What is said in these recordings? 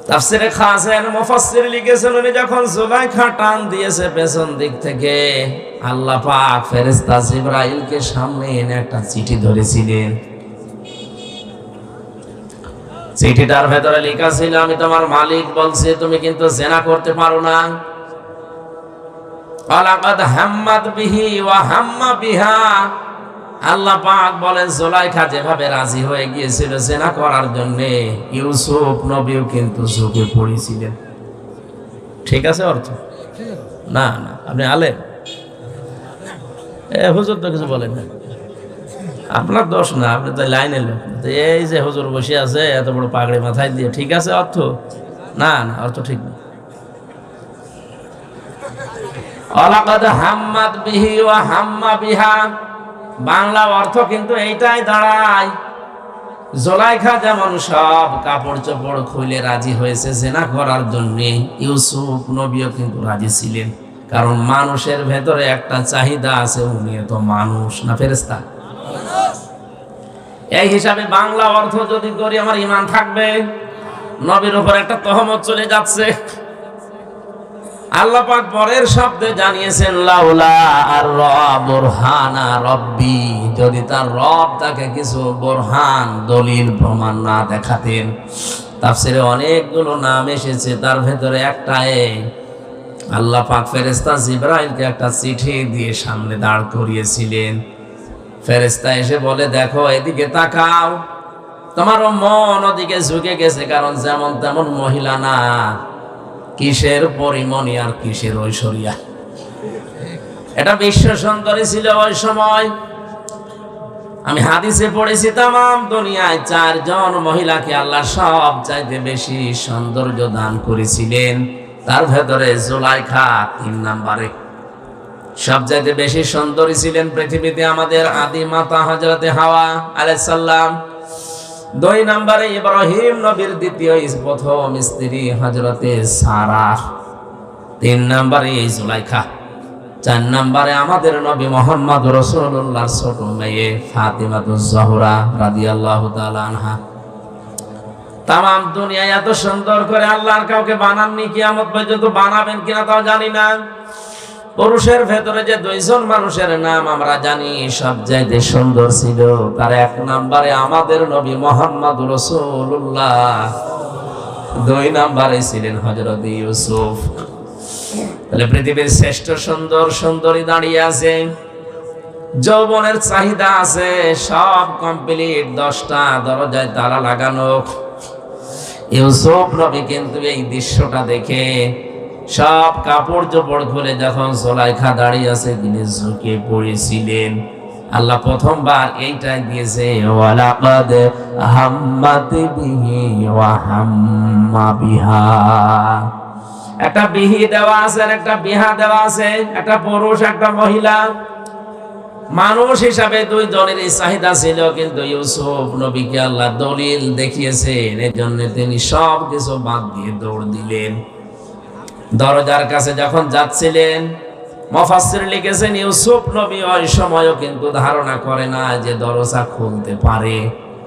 তাফসীরে খাসের মুফাসসির লিখেছেন, উনি যখন জুলাইখা টান দিয়েছে পেছন দিক থেকে, আল্লাহ পাক ফেরেশতা জিবরাইলকে সামনে এনে একটা চিঠি ধরেছিলেন। চিঠিটার ভেতরে লেখা ছিল, আমি তোমার মালিক বলছি তুমি কিন্তু জিনা করতে পারো না। ওয়ালাকাদ হাম্মাত বিহি ওয়া হাম্মা বিহা। আল্লাহ পাক বলেন জুলাইখা যেভাবে রাজি হয়ে গিয়েছিল জিনা করার জন্য, ইউসুফ নবীও কিন্তু ঝুঁকে পড়েছিলেন। ঠিক আছে অর্থ? না না, আপনি আলেম, হুজুর তো কিছু বলেন না, আপনার দোষ না, আপনি তো লাইনের লোক। এই যে হুজুর বসে আছে এত বড় পাগড়ি মাথায় দিয়ে, ঠিক আছে অর্থ? না না, অর্থ ঠিক না। ওয়ালাকাদ হাম্মাত বিহি ওয়া হাম্মা বিহা, বাংলা অর্থ কিন্তু এইটাই দাঁড়ায়, জুলাইখা যেমন সব কাপড় চোপড় খুলে রাজি হয়েছে জিনা করার জন্য, ইউসুফ নবীও কিন্তু রাজি ছিলেন। কারণ মানুষের ভেতরে একটা চাহিদা আছে, উনি তো মানুষ না ফেরেশতা। এই হিসাবে বাংলা অর্থ যদি করি আমার ঈমান থাকবে? নবীর উপর একটা তহমত চলে যাচ্ছে। আল্লাহ পাক পরের শব্দে জানিয়েছেন, লাউলা আর বুরহানা রব্বি, যদি তার রব তাকে কিছু বুরহান দলিল প্রমাণ না দেখাতেন। তাফসীরে অনেকগুলো নাম এসেছে, তার ভেতরে একটা আল্লাহ পাক ফেরেশতা জিবরাইলকে একটা চিঠি দিয়ে সামনে দাঁড় করিয়েছিলেন। ফেরেশতা এসে বলে, দেখো এদিকে তাকাও। তোমারও মন ওদিকে ঝুঁকে গেছে, কারণ যেমন তেমন মহিলা না, কিসের পরিমণি আর কিসের ঐশ্বরিয়া। এটা বিশ্ব সুন্দরী ছিল ওই সময়। আমি হাদিসে পড়েছি, তামাম দুনিয়ায় 4 জন মহিলাকে আল্লাহ সব চাইতে বেশি সৌন্দর্য দান করেছিলেন, তার ভেতরে জুলাইখা 3 নম্বরে। সব চাইতে বেশি সুন্দরী ছিলেন পৃথিবীতে আমাদের আদি মাতা হযরতে হাওয়া আলাইহিস সালাম। 2 নম্বরে ইব্রাহিম নবীর দ্বিতীয় প্রথম স্ত্রী হযরতে সারা। 3 নম্বরে জুলাইখা। 4 নম্বরে আমাদের নবী মুহাম্মদ রাসূলুল্লাহর ছোট মেয়ে ফাতিমাতুজ জোহরা রাদিয়াল্লাহু তাআলা আনহা। তামাম দুনিয়া এত সুন্দর করে আল্লাহর কাউকে বানাননি, কিয়ামত পর্যন্ত বানাবেন কিনা তাও জানি না। পুরুষের ভেতরে যে 2 জন মানুষের নাম আমরা জানি সবচাইতে সুন্দর ছিল, তার 1 নম্বরে আমাদের নবী মুহাম্মদ রাসূলুল্লাহ, 2 নম্বরে ছিলেন হযরত ইউসুফ। তাহলে পৃথিবীর শ্রেষ্ঠ সুন্দর সুন্দরী দাঁড়িয়ে আছে, যৌবনের চাহিদা আছে, সব কমপ্লিট, 10টা দরজায় তালা লাগানো। ইউসুফ নবী কিন্তু এই দৃশ্যটা দেখে সব কাপড় চোপড় খুলে যখন জুলাইখা দাঁড়িয়ে আছে, তিনি ঝুঁকে পড়েছিলেন। আল্লাহ প্রথমবার এইটাই দিয়েছে, ওয়ালাকাদ হাম্মাত বিহি ওয়া হাম্মা বিহা। একটা বিহি দেওয়া আছে আর একটা বিহা দেওয়া আছে, একটা পুরুষ একটা মহিলা। মানুষ হিসাবে 2 জনেরই চাহিদা ছিল, কিন্তু ইউসুফ নবীকে আল্লাহ দলিল দেখিয়েছেন, এজন্য তিনি সব কিছু বাদ দিয়ে দৌড় দিলেন। দরজার কাছে যখন যাচ্ছিলেন, মুফাসসির লিখেছেন ইউসুফ নবী ওই সময়ও কিন্তু ধারণা করে না যে দরজা খুলতে পারে,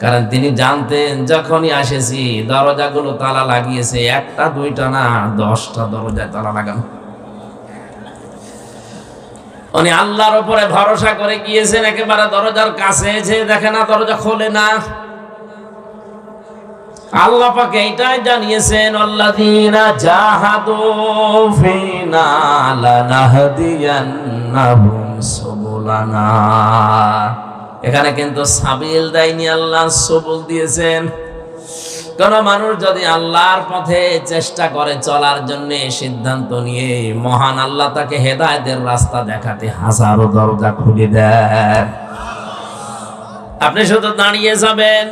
কারণ তিনি জানতেন যখনই আসেছি দরজাগুলো তালা লাগিয়েছে, 1টা 2টা না, 10টা দরজায় তালা লাগানো। উনি আল্লাহর উপরে ভরসা করে গিয়েছেন, একেবারে দরজার কাছে যে দেখে না দরজা খোলে না। আল্লাহ পাক এইটাই জানিয়েছেন, আল্লাযীনা জাহাদু ফিনা লানাহদিয়ান্নাহুম সুবুলানা। এখানে কিন্তু সাবিল দেয়নি, আল্লাহ সুবুল দিয়েছেন। কোন মানুষ যদি আল্লাহর পথে চেষ্টা করে চলার জন্য সিদ্ধান্ত নিয়ে, মহান আল্লাহ তাকে হেদায়েতের রাস্তা দেখাতে হাজারো দরজা খুলে দেন। আপনি শুধু দাঁড়িয়ে যাবেন।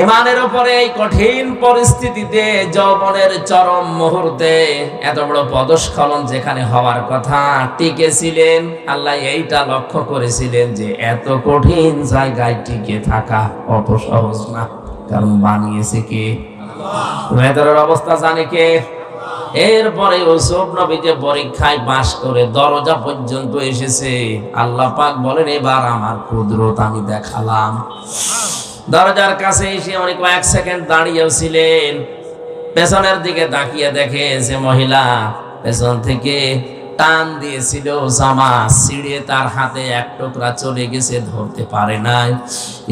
ঈমানের উপরে এই কঠিন পরিস্থিতিতে, যৌবনের চরম মুহূর্তে, এত বড় পদস্খলন যেখানে হওয়ার কথা, টিকেছিলেন। আল্লাহ এইটা লক্ষ্য করেছিলেন যে এত কঠিন জায়গায় টিকে থাকা অত সহজ না, কারণ বানিয়েছে কে? আল্লাহ। ভেতরের অবস্থা জানে কে? এরপরে ইউসুফ নবী যে পরীক্ষায় পাশ করে দরজা পর্যন্ত এসেছে, আল্লাহ পাক বলেন, এবার আমার কুদরত আমি দেখালাম। দরজার কাছে এসে উনি কয়েক সেকেন্ড দাঁড়িয়েও ছিলেন। পেছনের দিকে তাকিয়ে দেখে যে মহিলা পেছন থেকে টান দিয়েছিল জামা ছিঁড়ে তার হাতে এক টুকরা চলে গেছে, ধরতে পারে নাই।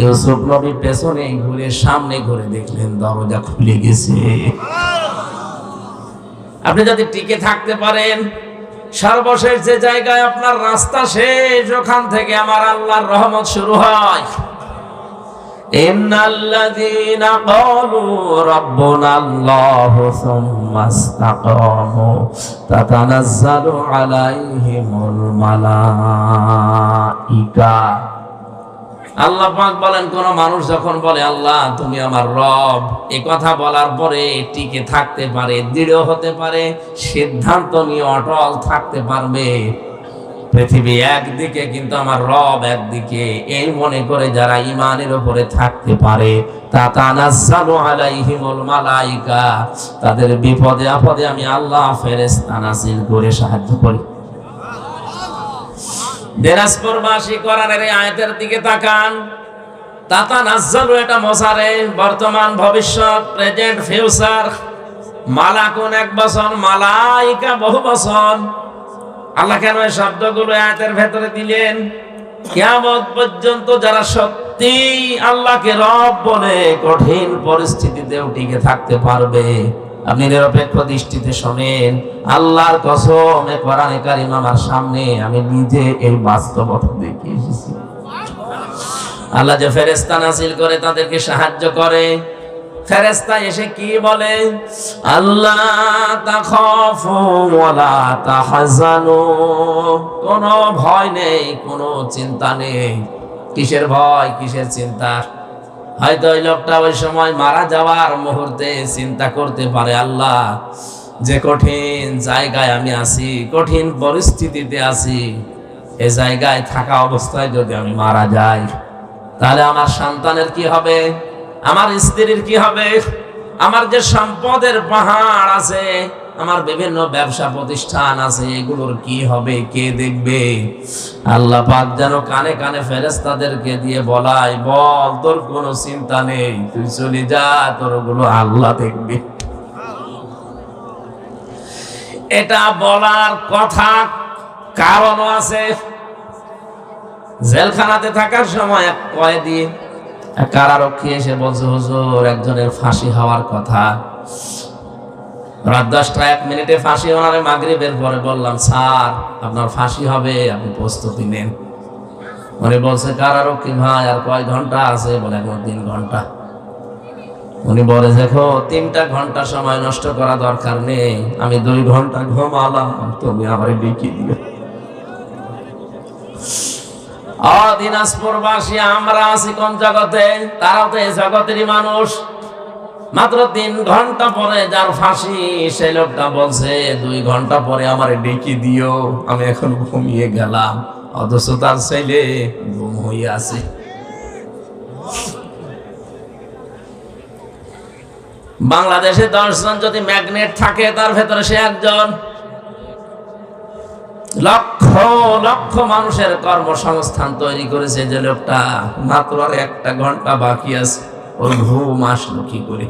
ইউসুফ নবী পেছনে ঘুরে সামনে ঘুরে দেখলেন দরজা খুলে গেছে। আপনি যদি টিকে থাকতে পারেন, সর্বশেষ যে জায়গায় আপনার রাস্তা শেষ, ওখান থেকে আমার আল্লাহর রহমত শুরু হয়। ইন্নাল্লাযীনা ক্বালু রাব্বুনাল্লাহু সুম্মা ইসতাকামু তাতানাজ্জালু আলাইহিমুল মালাইকা। আল্লাহ পাক বলেন, কোন মানুষ যখন বলে আল্লাহ তুমি আমার রব, এই কথা বলার পরে টিকে থাকতে পারে, দৃঢ় হতে পারে, সিদ্ধান্ত নিয়ে অটল থাকতে পারবে, পৃথিবী একদিকে কিন্তু আমার রব একদিকে, এই মনে করে যারা ঈমানের উপরে থাকতে পারে, তাতানাজ্জালু আলাইহিমুল মালাইকা, তাদের বিপদে আপদে আমি আল্লাহ ফেরেশতা নাযিল করে সাহায্য করি। দিনাজপুরবাসী কোরআনের এই আয়াতের দিকে তাকান। তাতানাজ্জালু এটা মোসারে, বর্তমান ভবিষ্যৎ, প্রেজেন্ট ফিউচার। মালাকুন এক বছর, মালাইকা বহু বছর। আল্লাহ কেন এই শব্দগুলো আয়াতের ভেতরে দিলেন? কিয়ামত পর্যন্ত যারা সত্যি আল্লাহকে রব বলে কঠিন পরিস্থিতিতেও টিকে থাকতে পারবে, আপনি নিরপেক্ষ দৃষ্টিতে শোনেন, আল্লাহর কসম এ কোরআনে কারীম আমার সামনে, আমি নিজে এই বাস্তবতা দেখে এসেছি। আল্লাহ যে ফেরেশতা নাযিল করে তাদেরকে সাহায্য করে, ফেরেশতা এসে কি বলে? আল্লাহ তাখাফু ওয়ালা তাহজানু, কোনো ভয় নেই, কোনো চিন্তা নেই। কিসের ভয়, কিসের চিন্তা? হয়তো ওই লোকটা ওই সময় মারা যাওয়ার মুহূর্তে চিন্তা করতে পারে, আল্লাহ যে কঠিন জায়গায় আমি আছি, কঠিন পরিস্থিতিতে আছি, এই জায়গায় থাকা অবস্থায় যদি আমি মারা যাই, তাহলে আমার সন্তানের কি হবে, আমার স্ত্রীর কি হবে, আমার যে সম্পদের পাহাড় আছে, আমার বিভিন্ন ব্যবসা প্রতিষ্ঠান আছে, এগুলোর কি হবে, কে দেখবে? আল্লাহ পাক যেন কানে কানে ফেরেশতাদেরকে দিয়ে বলায়, বল তোর কোনো চিন্তা নেই, তুই চলে যা, তোর ওগুলো আল্লাহ দেখবে। এটা বলার কথা কারণও আছে। জেলখানাতে থাকার সময় এক কয়েদি, এক কারারক্ষী এসে বলছে, হুজুর একজনের ফাঁসি হওয়ার কথা, রাত 10টা 1 মিনিটে ফাঁসি। ওনারে মাগরিবের পরে বললাম, স্যার আপনার ফাঁসি হবে, আপনি প্রস্তুতি নেন। উনি বলছে, কারারক্ষী ভাই আর কয় ঘন্টা আছে? বলে এখন 3 ঘন্টা। উনি বলে, দেখো 3টা ঘন্টা সময় নষ্ট করা দরকার নেই, আমি 2 ঘন্টা ঘুমালাম, তুমি আমার ডেকে দিও। দিনাজপুরবাসী আমরা আছি কোন জগতে? তারাও তো এই জগতেরই মানুষ। মাত্র 3 ঘন্টা পরে যার ফাঁসি, সেই লোকটা বলছে 2 ঘন্টা পরে আমার ডেকে দিও, আমি এখন ঘুমিয়ে গেলাম, অথচ তার ছেলে ঘুম হয়ে আছে। বাংলাদেশে 10 জন যদি ম্যাগনেট থাকে, তার ভেতরে সে একজন। লক্ষ লক্ষ মানুষের কর্মসংস্থান তৈরি করেছে যে লোকটা, মাত্র আর 1টা ঘন্টা বাকি আছে, ওর ঘুম আসলো কি করে?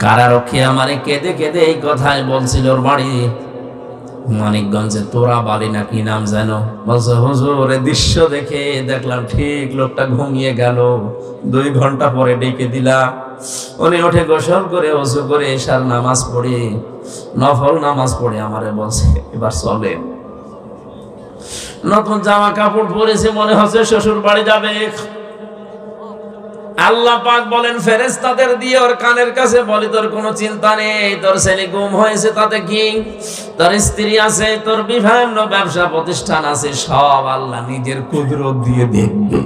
কারারক্ষী আমারে কেঁদে কেঁদে এই কথাই বলছিল। ওর বাড়ি মানিকগঞ্জে, তোরা বাড়ি না কি নাম যেন। বলছে, হুজুর এই দৃশ্য দেখে দেখলাম ঠিক লোকটা ঘুমিয়ে গেল, 2 ঘন্টা পরে ডেকে দিলাম। উনি উঠে গোসল করে ওযু করে এশার নামাজ পড়ে, নফল নামাজ পড়ে আমারে বলছে, এবার চলে। নতুন জামা কাপড় পরেছে, মনে হচ্ছে শ্বশুর বাড়ি যাবে। আল্লাহ পাক বলেন ফেরেশতাদের দিয়ে ওর কানের কাছে বলি, তোর কোনো চিন্তা নেই, তোর ছেলে গুম হয়েছে তাতে কি, তোর স্ত্রী আছে, তোর বিভিন্ন ব্যবসা প্রতিষ্ঠান আছে, সব আল্লাহ নিজের কুদরত দিয়ে দেখবে।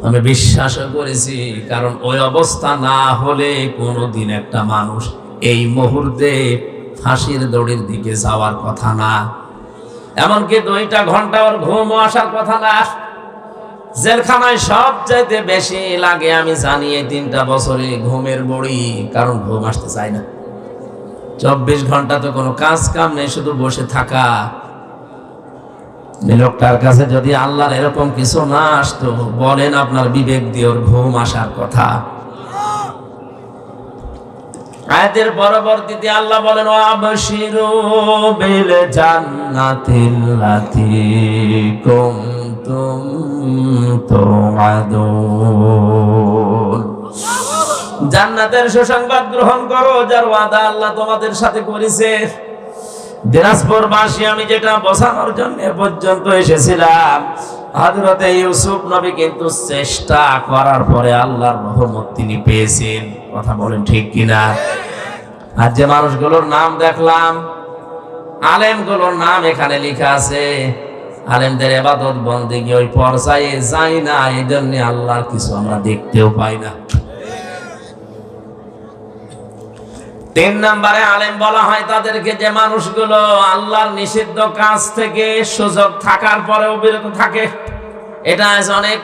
আমি বিশ্বাস করেছি, কারণ ওই অবস্থা না হলে কোনোদিন একটা মানুষ এই মুহূর্তে ফাঁসির দড়ির দিকে যাওয়ার কথা না, এমনকি 2টা ঘন্টা ওর ঘুমও আসার কথা না। জেলখানায় সবচাইতে বেশি লাগে আমি জানি এই 3টা বছরে ঘুমের বড়ি, কারণ ঘুম আসতে চায় না। 24 ঘন্টা তো কোনো কাজ কাম নেই, শুধু বসে থাকা। লোকটার কাছে যদি আল্লাহর এরকম কিছু না আসতো, বলেন আপনার বিবেক দিয়ে ওর ঘুম আসার কথা? আয়াতের পরবর্তীতে আল্লাহ বলেন, আবশিরু বিল জান্নাতিল্লাতী কুনতুম তুআদুন। জান্নাতের সুসংবাদ গ্রহণ করো, যার ওয়াদা আল্লাহ তোমাদের সাথে করেছে। দিনাজপুরবাসী, আমি যেটা বোঝানোর জন্য পর্যন্ত এসেছিলাম, হযরতে ইউসুফ নবী কিন্তু চেষ্টা করার পরে আল্লাহর রহমত তিনি পেয়েছেন। কথা বলেন ঠিক কিনা? আর যে মানুষগুলোর নাম দেখলাম, আলেমগুলোর নাম এখানে লেখা আছে, আলেমদের ইবাদত বন্দেগী ওই পর্যায়ে যায় না, এই জন্য আল্লাহর কিছু আমরা দেখতেও পাই না। 3 নম্বরে আলেম বলা হয় তাদেরকে, যে মানুষগুলো আল্লাহর নিষিদ্ধ কাজ থেকে সুযোগ থাকার পরেও বিরত থাকে। এটা আজ অনেক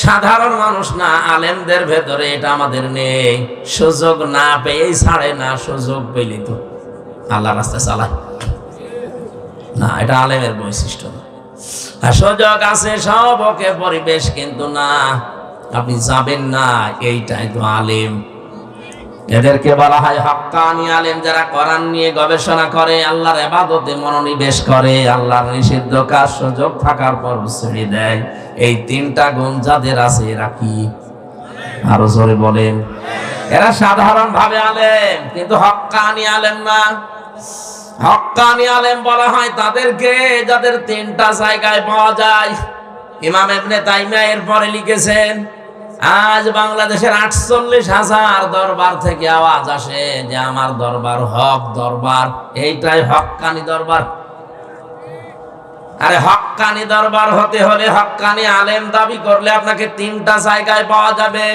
সাধারণ মানুষ না, আলেমদের ভেতরে এটা আমাদের নেই। সুযোগ না পেয়েই ছাড়ে না, সুযোগ পেলে তো আল্লাহর রাস্তায় চালায় না, এটা আলেমের বৈশিষ্ট্য না। আর সুযোগ আছে সব ওকে, পরিবেশ কিন্তু না, আপনি যাবেন না, এইটাই তো আলেম। এদেরকে বলা হয় হক্কানি আলেম, যারা কোরআন নিয়ে গবেষণা করে, আল্লাহর ইবাদতে মনোনিবেশ করে, আল্লাহর নিষিদ্ধ কাজ সুযোগ থাকার পর ছেড়ে দেয়। এই 3টা গুণ যাদের আছে, এরা কি? আরো জোরে বলেন। এরা সাধারণ ভাবে আলেম, কিন্তু হক্কানি আলেম না। হক্কানি আলেম বলা হয় তাদেরকে, যাদের 3টা জায়গায় পাওয়া যায়। ইমাম ইবনে তাইমিয়া এর পরে লিখেছেন, আজ বাংলাদেশের 48,000 দরবার থেকে আওয়াজ আসে যে আমার দরবার হক দরবার, এইটাই হক্কানি দরবার। আরে হক্কানি দরবার হতে হলে, হক্কানি আলেম দাবি করলে আপনাকে 3টা জায়গায় পাওয়া যাবে।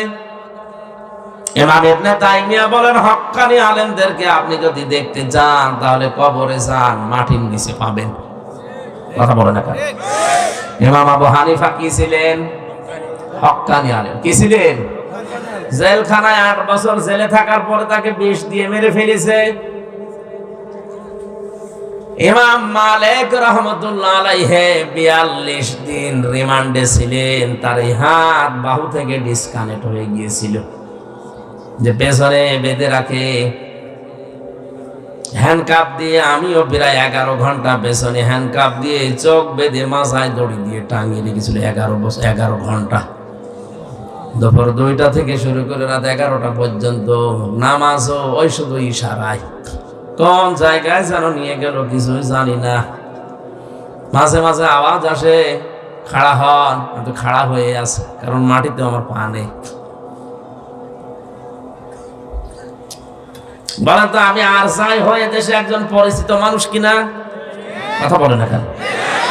ইমাম ইবনে তাইমিয়া বলেন, হক্কানি আলেমদেরকে আপনি যদি দেখতে চান, তাহলে কবরে যান, মাটির নিচে পাবেন। কথা বলে না কেন? ইমাম আবু হানিফা কি ছিলেন? হক্কানি আলেম। কি ছিলেন? জেলখানায় 8 বছর জেলে থাকার পরে তাকে বিষ দিয়ে মেরে ফেলেছে। ইমাম মালিক রাহমাতুল্লাহ আলাইহি 42 দিন রিমান্ডে ছিলেন। তার এই হাত বাহু থেকে ডিসকানেক্ট হয়ে গিয়েছিল, যে পেছনে বেঁধে রাখে হ্যান্ডকাপ দিয়ে। আমিও প্রায় 11 ঘন্টা পেছনে হ্যান্ডকাপ দিয়ে, চোখ বেঁধে মাথায় দড়ি দিয়ে টাঙিয়ে রেখেছিল 11 ঘন্টা। দুপুর 2টা থেকে শুরু করে রাত 11টা পর্যন্ত নামাজও ওই শুধু ইশারায়। কোন জায়গায় যেন নিয়ে গেল কিছুই জানি না। মাঝে মাঝে আওয়াজ আসে, খাড়া হন। কিন্তু খাড়া হয়ে আছে, কারণ মাটিতে আমার পা নেই। বলেন তো, আমি আর চাই হয়ে দেশে একজন পরিচিত মানুষ কিনা? কথা বলে না কেন?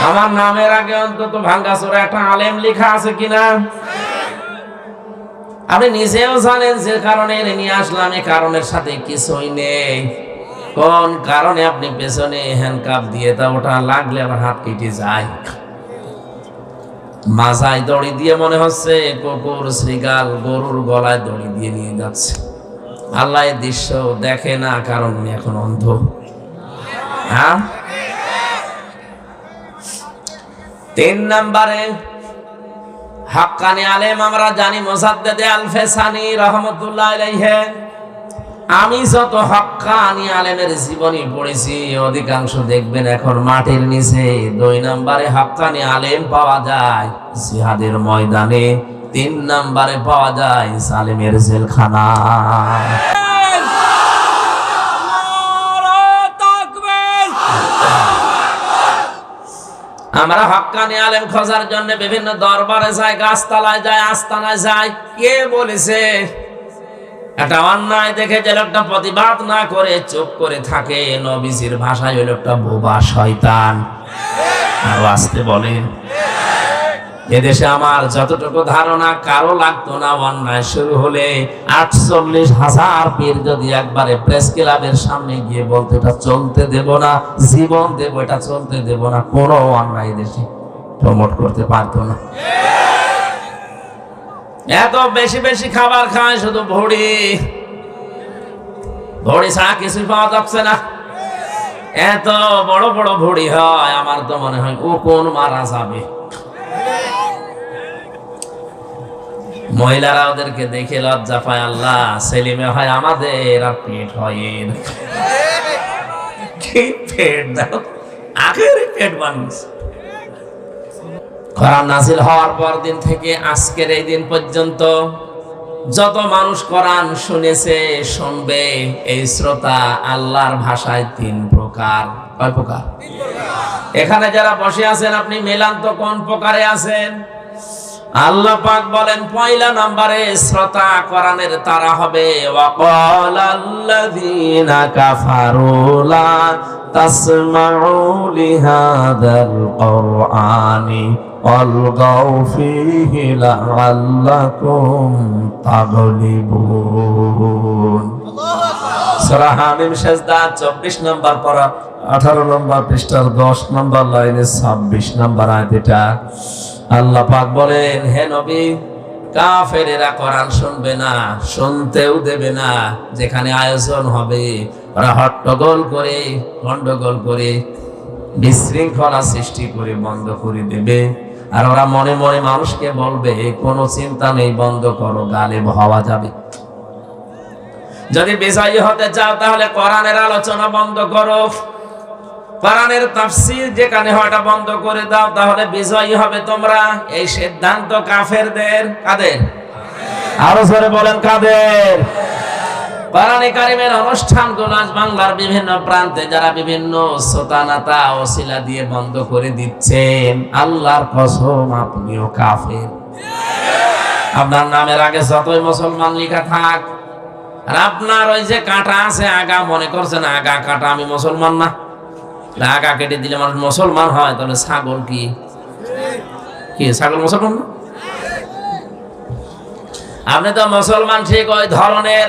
আমার নামের আগে অন্তত ভাঙ্গাচোরা একটা আলেম লেখা আছে কিনা? আপনি নিজেও জানেন যে কারণে নিয়ে আসলাম, এই কারণের সাথে কিছুই নেই। কোন কারণে আপনি পেছনে হ্যান্ডকাপ দিয়ে, তা ওটা লাগলে আমার হাত কেটে যায়। মাথায় দড়ি দিয়ে মনে হচ্ছে কুকুর শ্রীগাল গরুর গলায় দড়ি দিয়ে নিয়ে যাচ্ছে। আল্লাহ এই দৃশ্য দেখে না, কারণ উনি এখন অন্ধ। হ্যাঁ। 3 নম্বরে হক্কানি আলেম আমরা জানি মুসাদ্দেদ আল-ফেসানি রাহমাতুল্লাহ আলাইহি। আমি যত হক্কানি আলেমের জীবনী পড়েছি, অধিকাংশ দেখবেন এখন মাটির নিচে। 2 নম্বরে হক্কানি আলেম পাওয়া যায় জিহাদের ময়দানে। 3 নম্বরে পাওয়া যায় জালেমের জেলখানা। আমরা হক্কানি আলেম খোঁজার জন্য বিভিন্ন দরবারে যাই, গাছতলায় যাই, আস্তানায় যাই। কে বলেছে একটা অন্যায় দেখে যে লোকটা প্রতিবাদ না করে চুপ করে থাকে, নবীজির ভাষায় ওই লোকটা বোবা শয়তান। আর আসতে বলেন, এদেশে আমার যতটুকু ধারণা, কারো লাগতো না অন্যায় শুরু হলে 48,000 পীর যদি একবারে প্রেস ক্লাবের সামনে গিয়ে বলতে, এটা চলতে দেব না, জীবন দেব, এটা চলতে দেব না, কোনো অন্যায় দেশে প্রমোট করতে পারতো না। এত বেশি বেশি খাবার খায়, শুধু ভড়ি ছাড়া কিছুই পাওয়া যাচ্ছে না। এত বড় বড় ভুড়ি হয়, আমার তো মনে হয় ও কোন মারা যাবে। মহিলারা ওদেরকে দেখে লজ্জা পায়, আল্লাহ সেলিমে হয় আমাদের আর পেট হয় এর। কি পেট দাও, আগের পেট বানিয়েছে। কোরআন নাযিল হওয়ার পর দিন থেকে আজকের এই দিন পর্যন্ত যত মানুষ কোরআন শুনেছে, শুনবে, এই শ্রোতা আল্লাহর ভাষায় 3 প্রকার। কয় প্রকার? এখানে যারা বসে আছেন আপনি মেলান তো কোন প্রকারে আছেন? আল্লাহ পাক বলেন পয়লা নম্বরে শ্রোতা কোরআনের তারা হবে। ওয়াকালাল্লাযীনা কাফারু লা তাসমাউ লিহাযাল কুরআনি ওয়ালগাউ ফীহি লাআল্লাকুম তাগলিবুন। সূরা হামিম সেজদা 24 নম্বর পারা 18 নম্বর পৃষ্ঠার 10 নম্বর লাইনে 26 নম্বর আয়াত। এটা আল্লাহ পাক বলেন, হে নবী, কাফেরেরা কোরআন শুনবে না, শুনতেও দেবে না। যেখানে আয়োজন হবে ওরা হট্টগোল করে, গন্ডগোল করে, বিশৃঙ্খলা সৃষ্টি করে বন্ধ করে দেবে। আর ওরা মনে মনে মানুষকে বলবে কোনো চিন্তা নেই, বন্ধ করো, গালিব হওয়া যাবে। যদি বিজয়ী হতে চাও তাহলে কোরআনের আলোচনা বন্ধ করো, কোরআনের তাফসীর যেখানে হয় ওটা বন্ধ করে দাও, তাহলে বিজয়ী হবে তোমরা। এই সিদ্ধান্ত কাফেরদের। কাদের? আরো জোরে বলেন কাদের? কোরআনে কারীমের অনুষ্ঠানগুলো আজ বাংলার বিভিন্ন প্রান্তে যারা বিভিন্ন শ্রোতানাতা ওসিলা দিয়ে বন্ধ করে দিচ্ছেন, আল্লাহর কসম আপনিও কাফের। আপনার নামের আগে যতই মুসলমান লেখা থাক, আর আপনার ওই যে কাঁটা আছে আগা, মনে করছেন আগা কাটা, আমি মুসলমান না। আগা কেটে দিলে মানুষ মুসলমান হয়, তাহলে ছাগল কি ছাগল মুসলমান না? আপনি তো মুসলমান ঠিক ওই ধরনের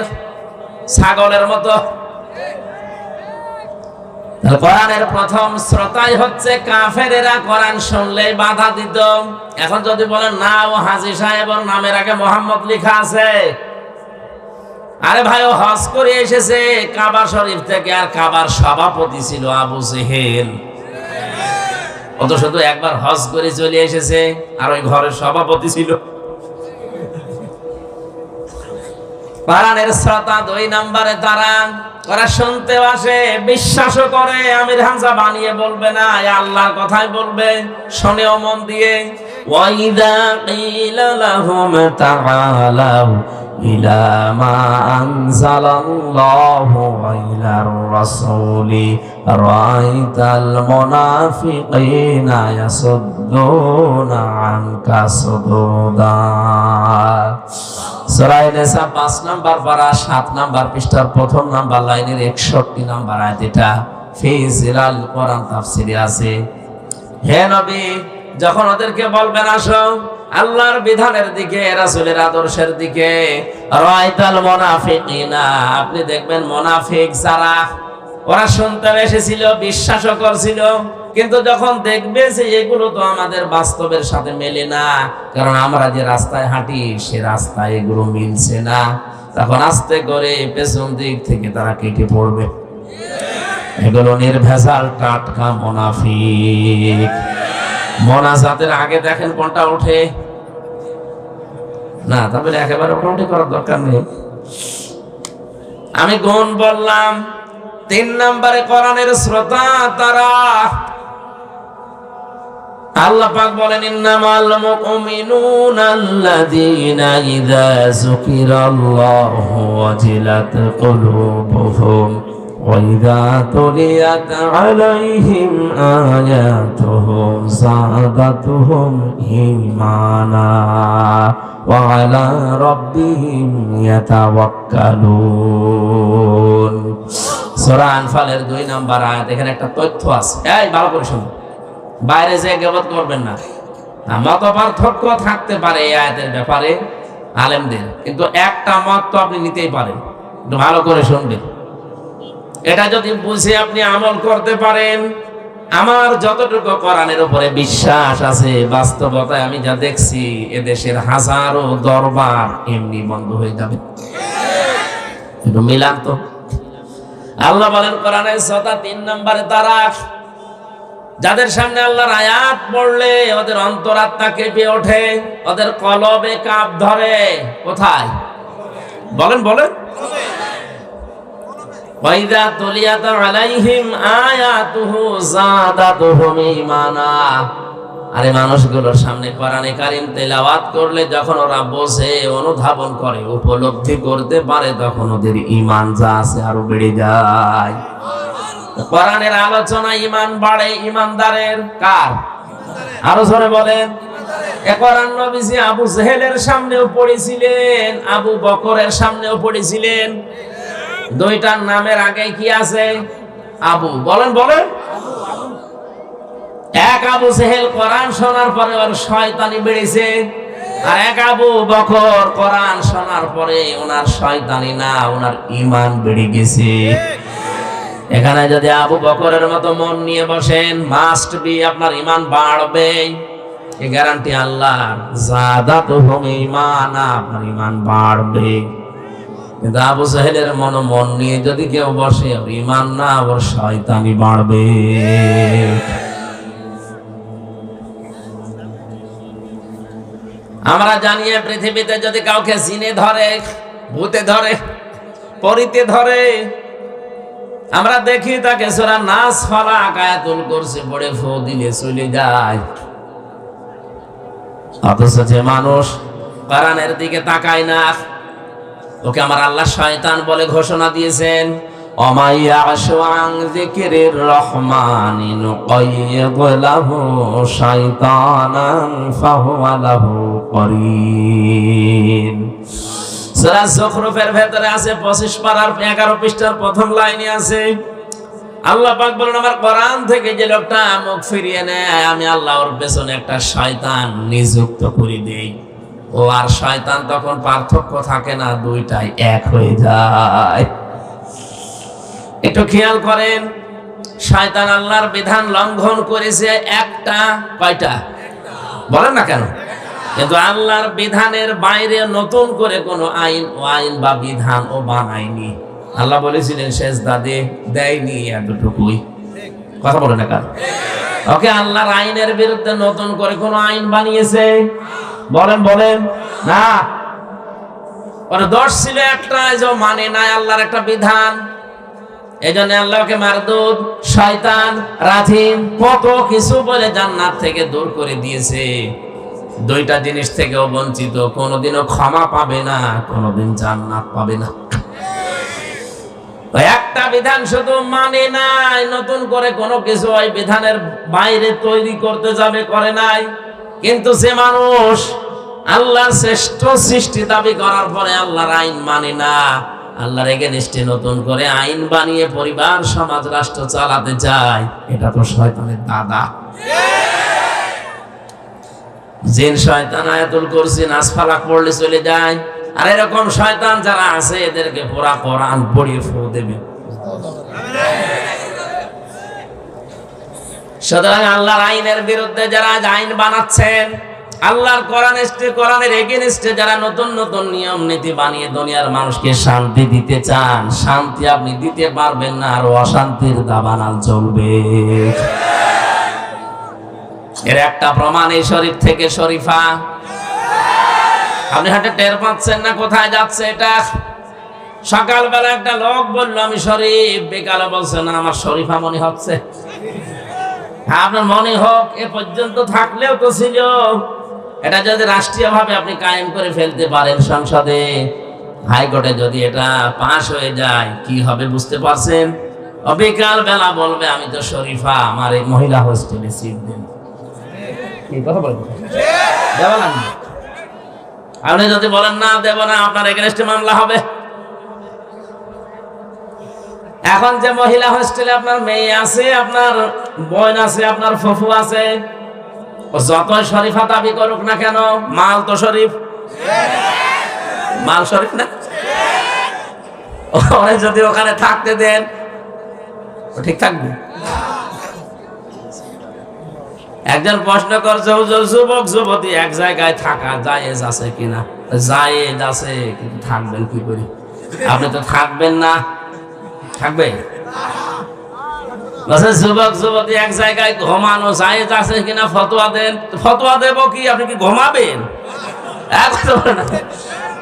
ছাগলের মতো। কোরআনের প্রথম শ্রোতাই হচ্ছে কাফেরেরা। কোরআন শুনলেই বাধা দিত। এখন যদি বলেন না, ও হাজী সাহেবের নামের আগে মোহাম্মদ লেখা আছে, আরে ভাই ও হজ করে এসেছে কাবা শরীফ থেকে, আর কাবার সভাপতি ছিল আবু জেহেল। ও তো শুধু একবার হজ করে চলে এসেছে, আর ওই ঘরের সভাপতি ছিল। কোরআনের শ্রোতা 2 নম্বরে তারা, ওরা শুনতেও আসে, বিশ্বাসও করে। আমির হামজা বানিয়ে বলবে না, আল্লাহর কথাই বলবে, শোনেও মন দিয়ে। ওয়াইদা কিলা লাহুম তাআলাউ ইলা মা আনজালাল্লাহু ওয়া ইলার রাসূলি রাআইতাল মুনাফিকিনা ইয়াসুদ্দুনা আনকা সুদুদা। সূরা নিসা 5 নম্বর পারা 7 নম্বর পৃষ্ঠার 1 নম্বর লাইনের 61 নম্বর আয়াত। এটা ফি জিলাল কোরআন তাফসীরে আছে। হে নবী, যখন ওদেরকে বলবেন আসো আল্লাহর বিধানের দিকে, রাসূলের আদর্শের দিকে, রাআইতাল মুনাফিকিনা, আপনি দেখবেন মুনাফিক যারা, ওরা শুনতে এসেছিল, বিশ্বাসও করছিল, কিন্তু যখন দেখবে যে এগুলো তো আমাদের বাস্তবের সাথে মেলে না, কারণ আমরা যে রাস্তায় হাঁটি সে রাস্তায় এগুলো মিলছে না, তখন আস্তে করে পেছন দিক থেকে তারা কেটে পড়বে। এগুলো নির্ভেজাল টাটকা মুনাফিক। মোনাজাতের আগে দেখেন কোনটা ওঠে না, তাহলে একেবারে ওঠাউঠি করার দরকার নেই। আমি গুণ বললাম। 3 নম্বরে কোরআনের শ্রোতা তারা। আল্লাহ পাক বলেন, ইন্নামাল মুমিনুনা আল্লাযীনা ইযা যুকিরাল্লাহু ওয়াজিলাত কুলুবুহুম ওয়া ইযা তুলিয়াত আলাইহিম আয়াতুহু যাদাতুহুম ঈমানা ওয়া আলা রাব্বিহিম ইয়াতাওয়াক্কালুন। সূরা আনফালের 2 নম্বর আয়াত। এখানে একটা তথ্য আছে, এই ভালো করে শুনুন, বাইরে যে গীবত করবেন না। মত পার্থক্য থাকতে পারে এই আয়াতের ব্যাপারে আলেমদের, কিন্তু একটা মত তো আপনি নিতেই পারেন। একটু ভালো করে শুনবেন। এটা যদি বুঝে আপনি আমল করতে পারেন, আমার যতটুকু কোরআনের উপরে বিশ্বাস আছে, বাস্তবতায় আমি যা দেখছি, এদেশের হাজারো দরবার এমনি বন্ধ হয়ে যাবে। একটু মিলান তো। আল্লাহ বলেন কোরআনে সূরা 3 নম্বরে তারা যাদের সামনে আল্লাহর আয়াত পড়লে ওদের অন্তরাত্মা কেঁপে ওঠে, ওদের কলবে কাঁপ ধরে। কোথায়? বলেন বলেন। ওয়াইদা তুলিয়াত আলাইহিম আয়াতুহু যাদাতুহুম ঈমানা। আরে মানুষগুলোর সামনে কোরআনে কারীম তেলাওয়াত করলে যখন ওরা বোঝে, অনুধাবন করে, উপলব্ধি করতে পারে, তখন ওদের ঈমান যা আছে আরো বেড়ে যায়। কোরআনের আলোচনা ঈমান বাড়ে ঈমানদারের। কার? আরো জোরে বলেন। কোরআন নবীজি আবু জেহেলের সামনেও পড়েছিলেন, আবু বকরের সামনেও পড়েছিলেন। দুইটার নামের আগে কি আছে? আবু। বলেন বলেন। এক আবু জেহেল কোরআন শোনার পরে ওর শয়তানি বেড়েছে, আর এক আবু বকর কোরআন শোনার পরে ওনার শয়তানি না, ওনার ঈমান বেড়ে গেছে। এখানে যদি আবু বকরের মতো মন নিয়ে বসেন, মাস্ট বি আপনার ঈমান বাড়বে, এই গ্যারান্টি আল্লাহর। যাদাতুহুম ঈমানা, আপনার ঈমান বাড়বে। কিন্তু আবু জাহেলের মন নিয়ে যদি কেউ বসে, ওর ঈমান না, ওর শয়তানি বাড়বে। আমরা জানি পৃথিবীতে যদি কাউকে জিনে ধরে, ভূতে ধরে, পরিতে ধরে, আমরা দেখি তাকে সূরা নাস ফালাক আয়াতুল কুরসি পড়ে ফু দিলে চলে যায়। অথচ যে মানুষ কোরআনের দিকে তাকায় না, ওকে আমার আল্লাহ শয়তান বলে ঘোষণা দিয়েছেন। অমাইয়াশু আন যিকিরির রহমানি নুকাইয়িদ লাহু শাইতানান ফাহুয়া লাহু করিন। সূরা যুখরুফের ভেতরে আছে 25 পারার 11 পৃষ্ঠার প্রথম লাইনে আছে, আল্লাহ পাক বলেন আমার কোরআন থেকে যে লোকটা মুখ ফিরিয়ে নেয়, আমি আল্লাহ ওর পেছনে একটা শয়তান নিযুক্ত করে দেই। ও আর শয়তান তখন পার্থক্য থাকে না, দুইটাই এক হয়ে যায়। একটু খেয়াল করেন, শয়তান আল্লাহর বিধান লঙ্ঘন করেছে একটা, কয়টা? বলেন না কেন? কিন্তু আল্লাহর বিধানের বাইরে নতুন করে কোনো আইন বা বিধান ও বানায়নি। আল্লাহ বলেছিলেন সেজদা দে, দেয়নি, এতটুকুই। কথা বলে না কেন? ওকে আল্লাহর আইনের বিরুদ্ধে নতুন করে কোনো আইন বানিয়েছে? বলেন বলেন না। ওর দোষ ছিল একটা, যে মানে নাই আল্লাহর একটা বিধান। এই জন্য আল্লাহকে মারদুদ, শয়তান, রাজিম, কত কিছু বলে জান্নাত থেকে দূর করে দিয়েছে। দুইটা জিনিস থেকেও বঞ্চিত, কোনোদিনও ক্ষমা পাবে না, কোনোদিন জান্নাত পাবে না। একটা বিধান শুধু মানে নাই, নতুন করে কোনো কিছু ওই বিধানের বাইরে তৈরি করতে যাবে, করে নাই। কিন্তু যে মানুষ আল্লাহর শ্রেষ্ঠ সৃষ্টি দাবি করার পরে আল্লাহর আইন মানে না, আল্লাহর এগেইনস্টে নতুন করে আইন বানিয়ে পরিবার, সমাজ, রাষ্ট্র চালাতে চায়, এটা তো শয়তানের দাদা। জিন শয়তান আয়াতুল কুরসি নাস ফালাক পড়লে চলে যায়। আর এরকম শয়তান যারা আছে, এদেরকে পুরা কোরআন পড়িয়ে ফু দেবে। সুতরাং আল্লাহর আইনের বিরুদ্ধে যারা আইন বানাচ্ছেন, আল্লাহর কোরআনের এগেইনস্টে যারা নতুন নতুন নিয়ম নীতি বানিয়ে দুনিয়ার মানুষকে শান্তি দিতে চান, শান্তি আপনি দিতে পারবেন না, আর অশান্তির দাবানল চলবে। এর একটা প্রমাণ এই শরীফ থেকে শরীফা। আপনি হাতে টের পাচ্ছেন না কোথায় যাচ্ছে এটা? সকালবেলা একটা লোক বললো আমি শরীফ, বিকালে বলছে না আমার শরীফা মনে হচ্ছে। আপনার মনে হোক, এ পর্যন্ত থাকলেও তো ছিল। এটা যদি রাষ্ট্রীয় ভাবে আপনি কায়েম করে ফেলতে পারেন, সংসদে, হাইকোর্টে যদি এটা পাশ হয়ে যায়, কি হবে বুঝতে পারছেন? বিকাল বেলা বলবে আমি তো শরীফা, আমার এই মহিলা হোস্টেলে সিট দিন। কথা বলবো দেব না। আপনি যদি বলেন না দেব না, আপনার এগেইনস্টে মামলা হবে। এখন যে মহিলা হোস্টেলে আপনার মেয়ে আছে, আপনার বোন আছে, আপনার ফুফু আছে, যত শরীফা দাবি করুক না কেন, মাল তো শরীফ, মাল শরীফ না। ওরে যদি ওখানে থাকতে দেন, ঠিক থাকবে। একজন প্রশ্ন করছে, যুবক যুবতী এক জায়গায় থাকা জায়েজ আছে কিনা? জায়েজ আছে, কিন্তু থাকবেন কি করে? আপনি তো থাকবেন না। থাকবে? যুবক যুবতী এক জায়গায় ঘুমানো জায়েজ আছে কিনা ফতোয়া দেন। ফতোয়া দেব কি? আপনি কি ঘুমাবেন?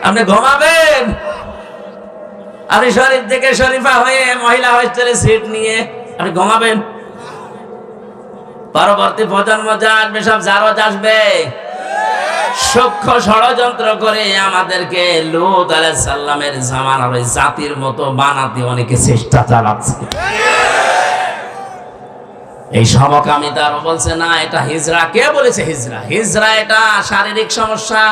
আপনি ঘুমাবেন? আপনি শরীফ থেকে শরীফা হয়ে মহিলা হোস্টেলে সিট নিয়ে আপনি ঘুমাবেন? পরবর্তী প্রজন্ম যা আসবে সব জারজ আসবে, সূক্ষ্ম ষড়যন্ত্র করে আমাদেরকে লূত আলাইহিস সালামের জামানার ওই জাতির মতো বানাতে অনেকে চেষ্টা চালাচ্ছে। এই সমকামিতার বলছে না এটা হিজরা। কে বলেছে হিজরা? হিজরা এটা শারীরিক সমস্যা।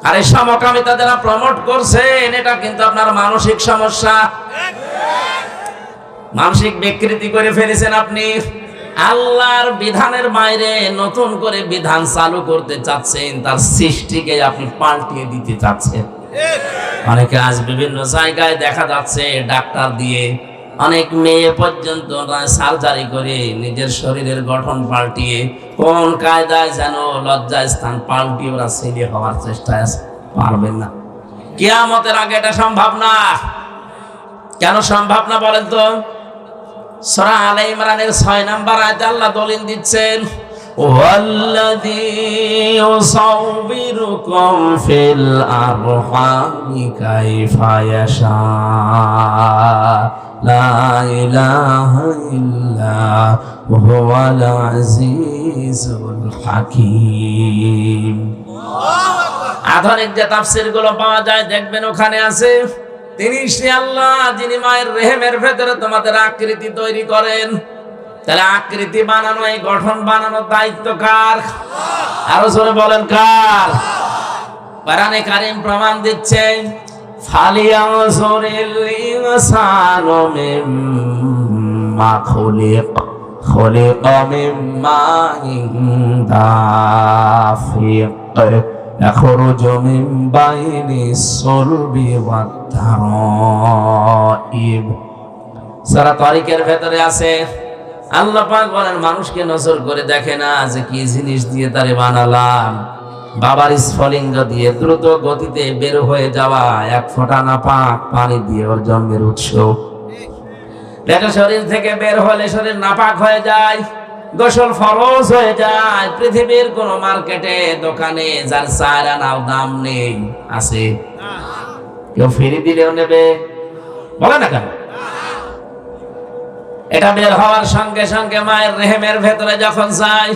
আর এই সমকামিতা যারা প্রমোট করছেন এটা কিন্তু আপনার মানসিক সমস্যা। মানসিক বিকৃতি করে ফেলেছেন আপনি। আল্লাহর বিধানের বাইরে নতুন করে বিধান চালু করতে চাচ্ছেন, তার সৃষ্টিকে আপনি পাল্টিয়ে দিতে চাচ্ছেন। অনেকে আজ বিভিন্ন জায়গায় দেখা যাচ্ছে ডাক্তার দিয়ে, অনেক মেয়ে পর্যন্ত সার্জারি করে নিজের শরীরের গঠন পাল্টিয়ে কোন কায়দায় যেন লজ্জায় স্থান পাল্টিয়ে ওরা ছেলে হওয়ার চেষ্টায় আছে। পারবেন না, কিয়ামতের আগে এটা সম্ভব না। কেন সম্ভব না বলেন তো? সূরা আলে ইমরানের 6 নম্বর আয়াতে আল্লাহ দলিল দিচ্ছেন, ওয়াল্লাযী ইউসাউবিরুকুম ফিল আরহামি কাইফা ইয়াশা লা ইলাহা ইল্লা হুয়াল আজিজুল হাকীম। আধুনিক যে তাফসীর গুলো পাওয়া যায় দেখবেন ওখানে আছে, তিনি সে আল্লাহ যিনি মায়ের রেহেমের ভেতরে তোমাদের আকৃতি তৈরি করেন। তাহলে আকৃতি বানানো, এই গঠন বানানোর দায়িত্ব কার? আরো জোরে বলেন কার? কোরআনে কারীম প্রমাণ দিচ্ছে, ফালিয়ানজুরিল ইনসানু মিম্মা খুলিকা মিম্মা দাফিক ইয়াখরুজু মিন বাইনিস সুলবি ওয়াত তারাইব। সূরা তারিকের ভেতরে আছে, আল্লাহ পাক বলেন মানুষকে নজর করে দেখে না যে কি জিনিস দিয়ে তারে বানালাম। বাবার স্ফলিঙ্গ দিয়ে দ্রুত গতিতে বের হয়ে যাওয়া এক ফোঁটা নাপাক পানি দিয়ে ওর জন্মের উৎস। এটা শরীর থেকে বের হলে শরীর নাপাক হয়ে যায়, গোসল ফরজ হয়ে যায়। পৃথিবীর কোন মার্কেটে দোকানে যার 4 আনাও দাম নেই আছে? কেউ ফ্রি দিলেও নেবে? বলে না কেন? এটা বের হওয়ার সঙ্গে সঙ্গে মায়ের রেহেমের ভেতরে যখন যায়,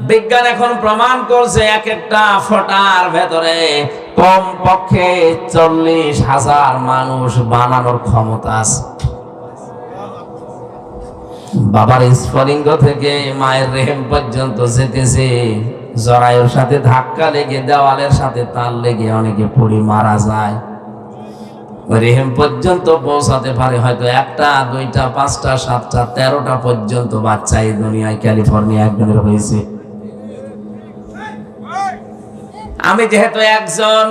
বিজ্ঞান এখন প্রমাণ করছে এক একটা ফোঁটার ভেতরে কম পক্ষে 40,000 মানুষ বানানোর ক্ষমতা আছে। বাবার স্ফলিঙ্গ থেকে মায়ের রেহেম পর্যন্ত যেতেছে, জরায়ুর সাথে ধাক্কা লেগে দেওয়ালের সাথে তাল লেগে অনেকে পড়ে মারা যায়। রেহেম পর্যন্ত পৌঁছাতে পারে হয়তো 1টা 2টা 5টা 7টা 13টা পর্যন্ত বাচ্চা এই দুনিয়ায় ক্যালিফোর্নিয়া একজনের হয়েছে। আমি যেহেতু একজন,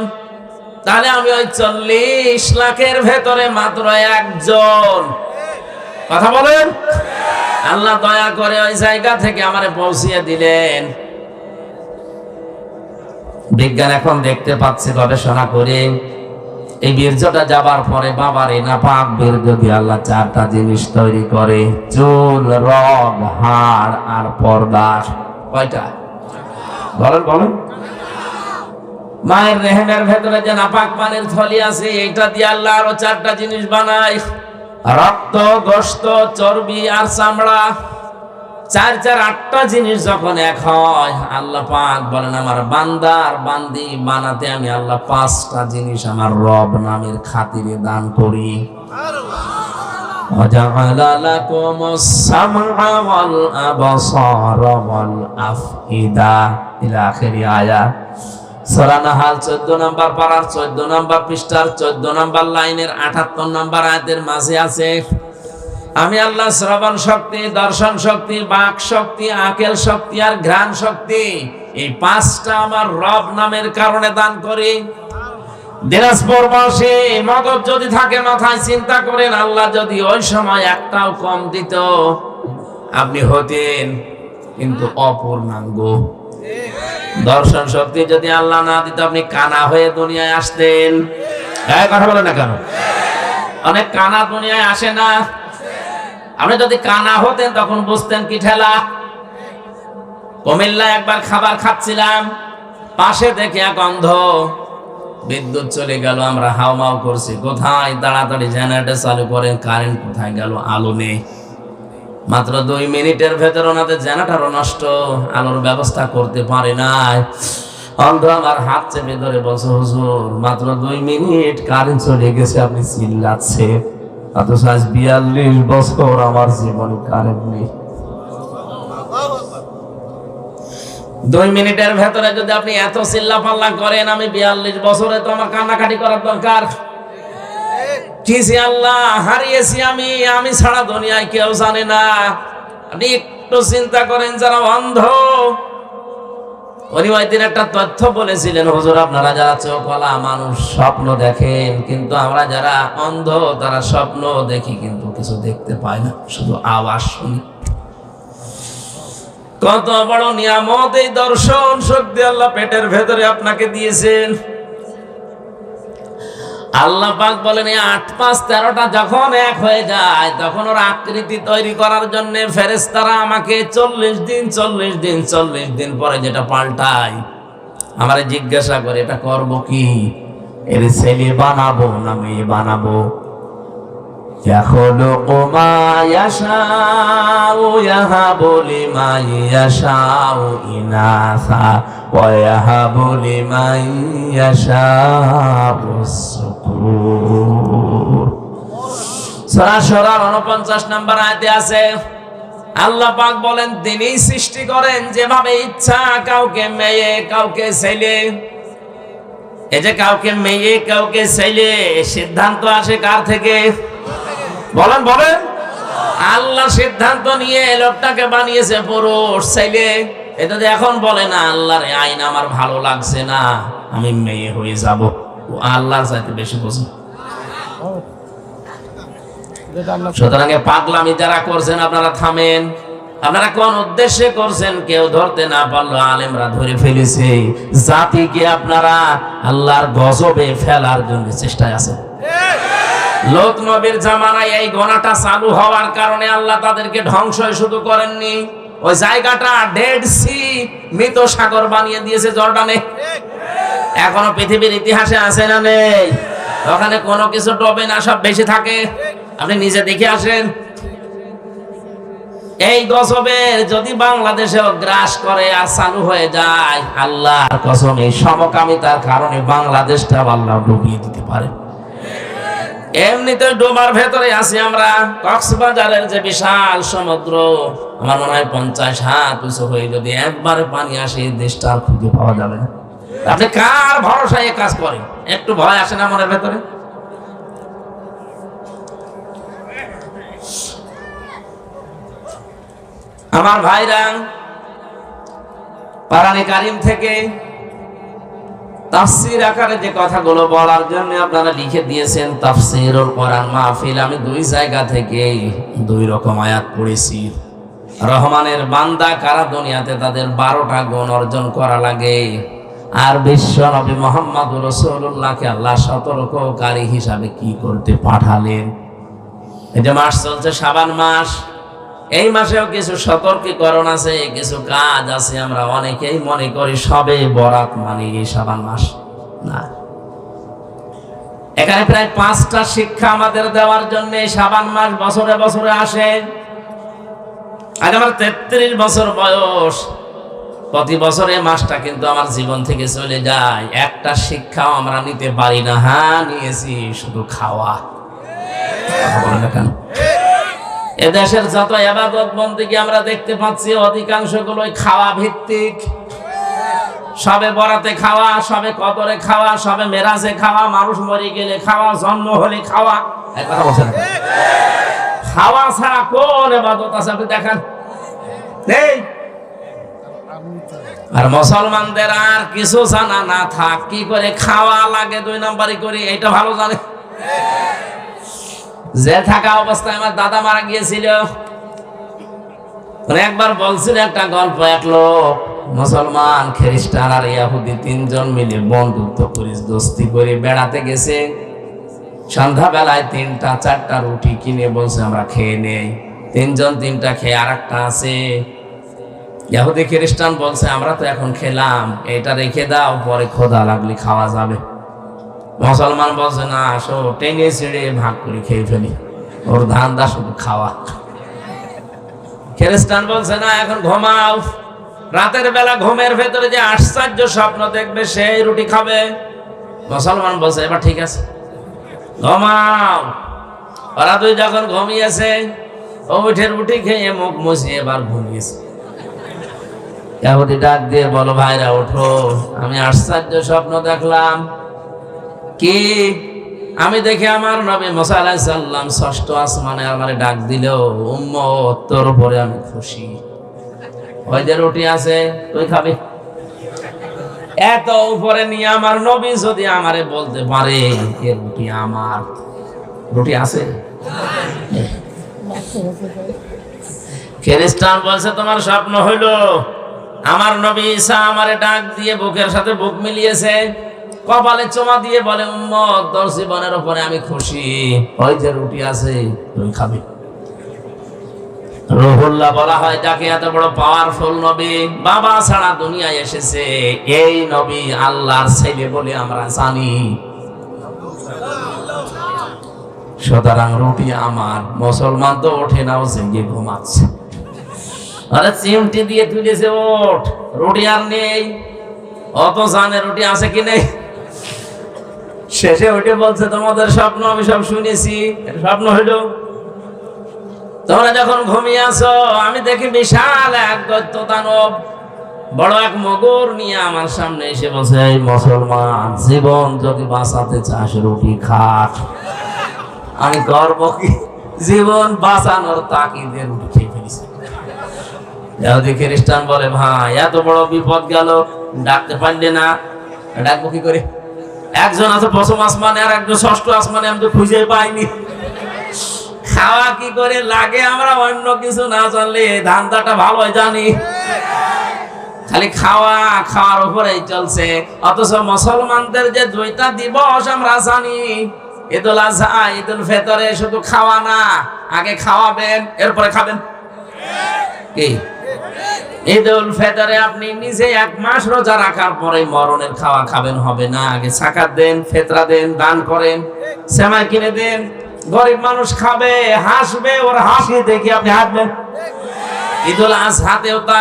তাহলে আমি ওই 40 লাখের ভেতরে মাত্র একজন। কথা বলেন? আল্লাহ দয়া করে ওই জায়গা থেকে আমারে পৌঁছিয়ে দিলেন। বিজ্ঞান এখন দেখতে পাচ্ছে গবেষণা করে, এই বীর্যটা যাবার পরে বাবার এই নাপাক বীর্য দিয়ে আল্লাহ 4টা জিনিস তৈরি করে, চুল, রগ, হাড় আর পর্দা। কয়টা? বলেন বলেন। মায়ের রেহেমের ভেতরে যে নাপাক পানির থলি আছে, এটা দিয়ে আল্লাহ আরো 4টা জিনিস বানায়, রক্ত, গোশত, চর্বি আর চামড়া। 4 8টা জিনিস যখন এক হয়, আল্লাহ পাক বলেন আমার বান্দা আর বান্দি বানাতে আমি আল্লাহ 5টা জিনিস আমার রব নামের খাতিরে দান করি। ওয়াজআলা লাকুমুস সামআ ওয়াল আবসারা ওয়াল আফইদা ইলা আখিরি আয়াত। সূরা নাহাল 14 নম্বর পারার 14 নম্বর পৃষ্ঠার 14 নম্বর লাইনের 78 নম্বর আয়াতের মাঝে আছে, আমি আল্লাহ শ্রবণ শক্তি, দর্শন শক্তি, বাক শক্তি, আকেল শক্তি আর ঘ্রাণ শক্তি, এই 5টা আমার রব নামের কারণে দান করি। দিনাজপুর বসে মদত যদি থাকে মাথায় চিন্তা করেন, আল্লাহ যদি ওই সময় একটাও কম দিত আপনি হতেন কিন্তু অপূর্ণাঙ্গ। দর্শন শক্তি যদি আল্লাহ না দিত আপনি কানা হয়ে দুনিয়ায় আসতেন। কথা বলেন না কেন? অনেক কানা দুনিয়ায় আসে না? আপনি যদি কানা হতেন তখন বুঝতেন কি ঠেলা। কুমিল্লায় একবার খাবার খাচ্ছিলাম, পাশে দেখে এক অন্ধ, বিদ্যুৎ চলে গেল, আমরা হাউমাউ করছি, কোথায়, তাড়াতাড়ি জেনারেটর চালু করেন, কারেন্ট কোথায় গেল, আলো নেই। মাত্র 2 মিনিটের ভেতর ওনাদের জেনারেটরও নষ্ট, আলোর ব্যবস্থা করতে পারে নাই। অন্ধ আমার হাত চেপে ধরে বলছে, হুজুর মাত্র 2 মিনিট কারেন্ট চলে গেছে, আপনি চিল্লাচ্ছে, অথচ আজ 42 বছর আমার জীবনে কারেন্ট নেই। 2 মিনিটের ভেতরে যদি আপনি এত চিল্লা পাল্লা করেন, আমি 42 বছরে তো আমার কান্নাকাটি করার দরকার। আল্লাহ হারিয়েছি আমি ছাড়া দুনিয়ায় কেউ জানে না। আপনি একটু চিন্তা করেন, যারা অন্ধ, উনি ওই দিন একটা তথ্য বলেছিলেন, হুজুর আপনারা যারা চোখওয়ালা মানুষ স্বপ্ন দেখেন, কিন্তু আমরা যারা অন্ধ তারা স্বপ্ন দেখি কিন্তু কিছু দেখতে পাই না, শুধু আওয়াজ শুনি। কত বড় নিয়ামত এই দর্শন শক্তি আল্লাহ পেটের ভেতরে আপনাকে দিয়েছেন। আল্লাহ পাক বলেন, 8 5 13টা যখন এক হয়ে যায়, তখন ওর আকৃতি তৈরি করার জন্য ফেরেশতারা আমাকে 40 দিন পরে যেটা পাল্টায়, আমারে জিজ্ঞাসা করে, এটা করব কি? এর ছেলে বানাবো না মেয়ে বানাবো? ইয়াখলুকু মা ইয়াশাউ ইয়াহাবু লিমান ইয়াশাউ ইনাসা ওয়া ইয়াহাবু লিমান ইয়াশাউ যুকুর। সূরা শুরার 49 নম্বর আয়াতে আছে, আল্লাহ পাক বলেন, তিনি সৃষ্টি করেন যেভাবে ইচ্ছা, কাউকে মেয়ে কাউকে ছেলে। এই যে কাউকে মেয়ে কাউকে ছেলে, সিদ্ধান্ত আসে কার থেকে? বলেন বলেন। আল্লাহ সিদ্ধান্ত নিয়ে লোকটাকে বানিয়েছে পুরুষ ছেলে। এটা যদি এখন বলে না, আল্লাহর আইন আমার ভালো লাগছে না, আমি মেয়ে হয়ে যাব, ও আল্লাহর চাইতে বেশি বোঝে। সুতরাং পাগলামি যারা করছেন আপনারা থামেন। আপনারা কোন উদ্দেশ্যে করছেন কেউ ধরতে না পারলো, আলেমরা ধরে ফেলেছে। জাতিকে আপনারা আল্লাহর গজবে ফেলার জন্য চেষ্টায় আছেন। লোক নবীর জামানায় এই গোনাটা চালু হওয়ার কারণে আল্লাহ তাদেরকে ধ্বংস শুধু করেননি, ওই জায়গাটা ডেড সি, মৃত সাগর বানিয়ে দিয়েছে জর্ডানে। এখনো পৃথিবীর ইতিহাসে আছে না নেই? ওখানে কোনো কিছু ডোবে না, সব বেশি থাকে। আপনি নিজে দেখে আসেন। এই গজবের যদি বাংলাদেশেও গ্রাস করে আর চালু হয়ে যায়, আল্লাহর কসম এই সমকামিতার কারণে বাংলাদেশটা আল্লাহ ডুবিয়ে দিতে পারে। এমনিতে ডোবার ভেতরে আছি আমরা। কক্সবাজারের যে বিশাল সমুদ্র, আমার মনে হয় 50 হাত উঁচু হয়ে যদি একবারে পানি আসে, দেশটা আর খুঁজে পাওয়া যাবে না। আপনি কার ভরসায় কাজ করেন? একটু ভয় আসে না মনের ভেতরে? আমার ভাইরা, কোরআনে কারীম থেকে তাফসীর আকারে যে কথাগুলো বলার জন্য আপনারা লিখে দিয়েছেন, তাফসীরুল কোরআন মাহফিল, আমি 2 জায়গা থেকে 2 রকম আয়াত পড়েছি। রহমানের বান্দা কারা দুনিয়াতে তাদের 12টা গুণ অর্জন করা লাগে, আর বিশ্ব নবী মুহাম্মদুর রাসূলুল্লাহকে আল্লাহ সতর্ককারী হিসাবে কি করতে পাঠালেন। এই যে মাস চলছে শাবান মাস, এই মাসেও কিছু সতর্কীকরণ আছে, কিছু কাজ আছে। আমরা অনেকেই মনে করি সবে বরাত মানে এই শাবান মাস না। এখানে প্রায় 5টা শিক্ষা আমাদের দেওয়ার জন্য শাবান মাস বছরে বছরে আসে। আজ আমার 33 বছর বয়স, প্রতি বছরে মাসটা কিন্তু আমার জীবন থেকে চলে যায়, একটা শিক্ষাও আমরা নিতে পারি না। হ্যাঁ নিয়েছি, শুধু খাওয়া। কেন? এদেশের যত ইবাদত বন্দেগী আমরা দেখতে পাচ্ছি অধিকাংশগুলোই খাওয়া ভিত্তিক। সবে বরাতে খাওয়া, সবে কদরে খাওয়া, সবে মেরাজে খাওয়া, মানুষ মরে গেলে খাওয়া, জন্ম হলে খাওয়া। এক কথা বলছেন, খাওয়া ছাড়া কোন ইবাদত আছে আপনি দেখান? নেই। আর মুসলমানদের আর কিছু জানা না থাক, কি করে খাওয়া লাগে 2 নম্বরই করে, এটা ভালো জানে। যে থাকা অবস্থায় আমার দাদা মারা গিয়েছিল, একবার বলছিল একটা গল্প, এক লোক মুসলমান, খ্রিস্টান আর ইহুদি 3 জন মিলে বন্ধুত্ব করে দোস্তি করে বেড়াতে গেছে। সন্ধ্যাবেলায় 3টা 4টা রুটি কিনে বলছে আমরা খেয়ে নেই। 3জন 3টা খেয়ে আর একটা আছে। ইহুদি খ্রিস্টান বলছে আমরা তো এখন খেলাম, এটা রেখে দাও, পরে খোদা লাগলে খাওয়া যাবে। মুসলমান বলছে না, আসো টেনে ছিঁড়ে ভাগ করে খেয়ে ফেলি, ওর ধান্দা শুধু খাওয়া। খ্রিস্টান বলছে না, এখন ঘুমাও, রাতের বেলা ঘুমের ভেতরে যে আশ্চর্য স্বপ্ন দেখবে সেই রুটি খাবে। মুসলমান বলছে এবার ঠিক আছে, ঘুমাও। ওরা দুই যখন ঘুমিয়েছে, ও উঠে রুটি খেয়ে মুখ মুছিয়ে এবার ঘুমিয়েছে। ইহুদি ডাক দিয়ে বলো, ভাইরা ওঠো, আমি আশ্চর্য স্বপ্ন দেখলাম। কি? আমি দেখি আমার নবী মুসা আলাইহিস সালাম 6ষ্ঠ আসমানে আমারে ডাক দিল, উম্মত তোর উপরে আমি খুশি, ওই যে রুটি আছে তুই খাবি। এত উপরে নিয়ে আমার নবী যদি আমারে বলতে পারে এ রুটি আমার, রুটি আছে। খ্রিস্টান বলছে তোমার স্বপ্ন হইল আমার নবী ঈসা আমারে ডাক দিয়ে বুকের সাথে বুক মিলিয়েছে, কপালে চুমা দিয়ে বলে, উম্মত তোর জীবনের উপরে আমি খুশি, ওই যে রুটি আছে তুই খাবি। রুহুল্লাহ বলা হয় যাকে এত বড় পাওয়ারফুল নবী, বাবা ছাড়া দুনিয়ায় এসেছে, এই নবী আল্লাহর ছেলে বলে আমরা জানি। সুতরাং রুটি আমার। মুসলমান তো ওঠে না, ও জেগে ঘুমাচ্ছে। আরে চিমটি দিয়ে তুলেছে, ওঠ, রুটি আর নেই। অত জানে রুটি আছে কি নেই। শেষে ওইটা বলছে তোমাদের স্বপ্ন আমি সব শুনেছি, স্বপ্ন হইল তোমরা যখন ঘুমিয়ে আছো, আমি দেখি বিশাল এক দৈত্য দানব বড় এক মগর নিয়ে আমার সামনে এসে বসে, এই মুসলমান জীবন যদি বাঁচাতে চাস রুটি খা। আমি করব কি? জীবন বাঁচানোর তাকিদে রুটি খেয়ে ফেলেছি। ইহুদি খ্রিস্টান বলে, ভাই এত বড় বিপদ গেল, ডাকতে পারলে না, ডাকবো কি করে? একজন আছে 5ম আসমানে আর একজন 6ষ্ঠ আসমানে, আমি তো খুঁজে পাইনি। খাওয়া কি করে লাগে আমরা অন্য কিছু না জানলে ধান্দাটা ভালো জানি, খালি খাওয়া খাওয়ার উপরেই চলছে। অথচ মুসলমানদের যে 2টা দিবস আমরা জানি, ঈদুল আজহা, ঈদুল ফিতরে, শুধু খাওয়া না, আগে খাওয়াবেন এরপরে খাবেন। কি? ঈদুল ফিতরে আপনি নিজে 1 মাস রোজা রাখার পরে মরণের খাওয়া খাবেন, হবে না। আগে যাকাত দেন, ফিতরা দেন, দান করেন, সেমাই কিনে দেন, গরিব মানুষ খাবে, হাসবে, ওর হাসি দেখে আপনি হাসবেন। ঈদুল আজহাতেও তা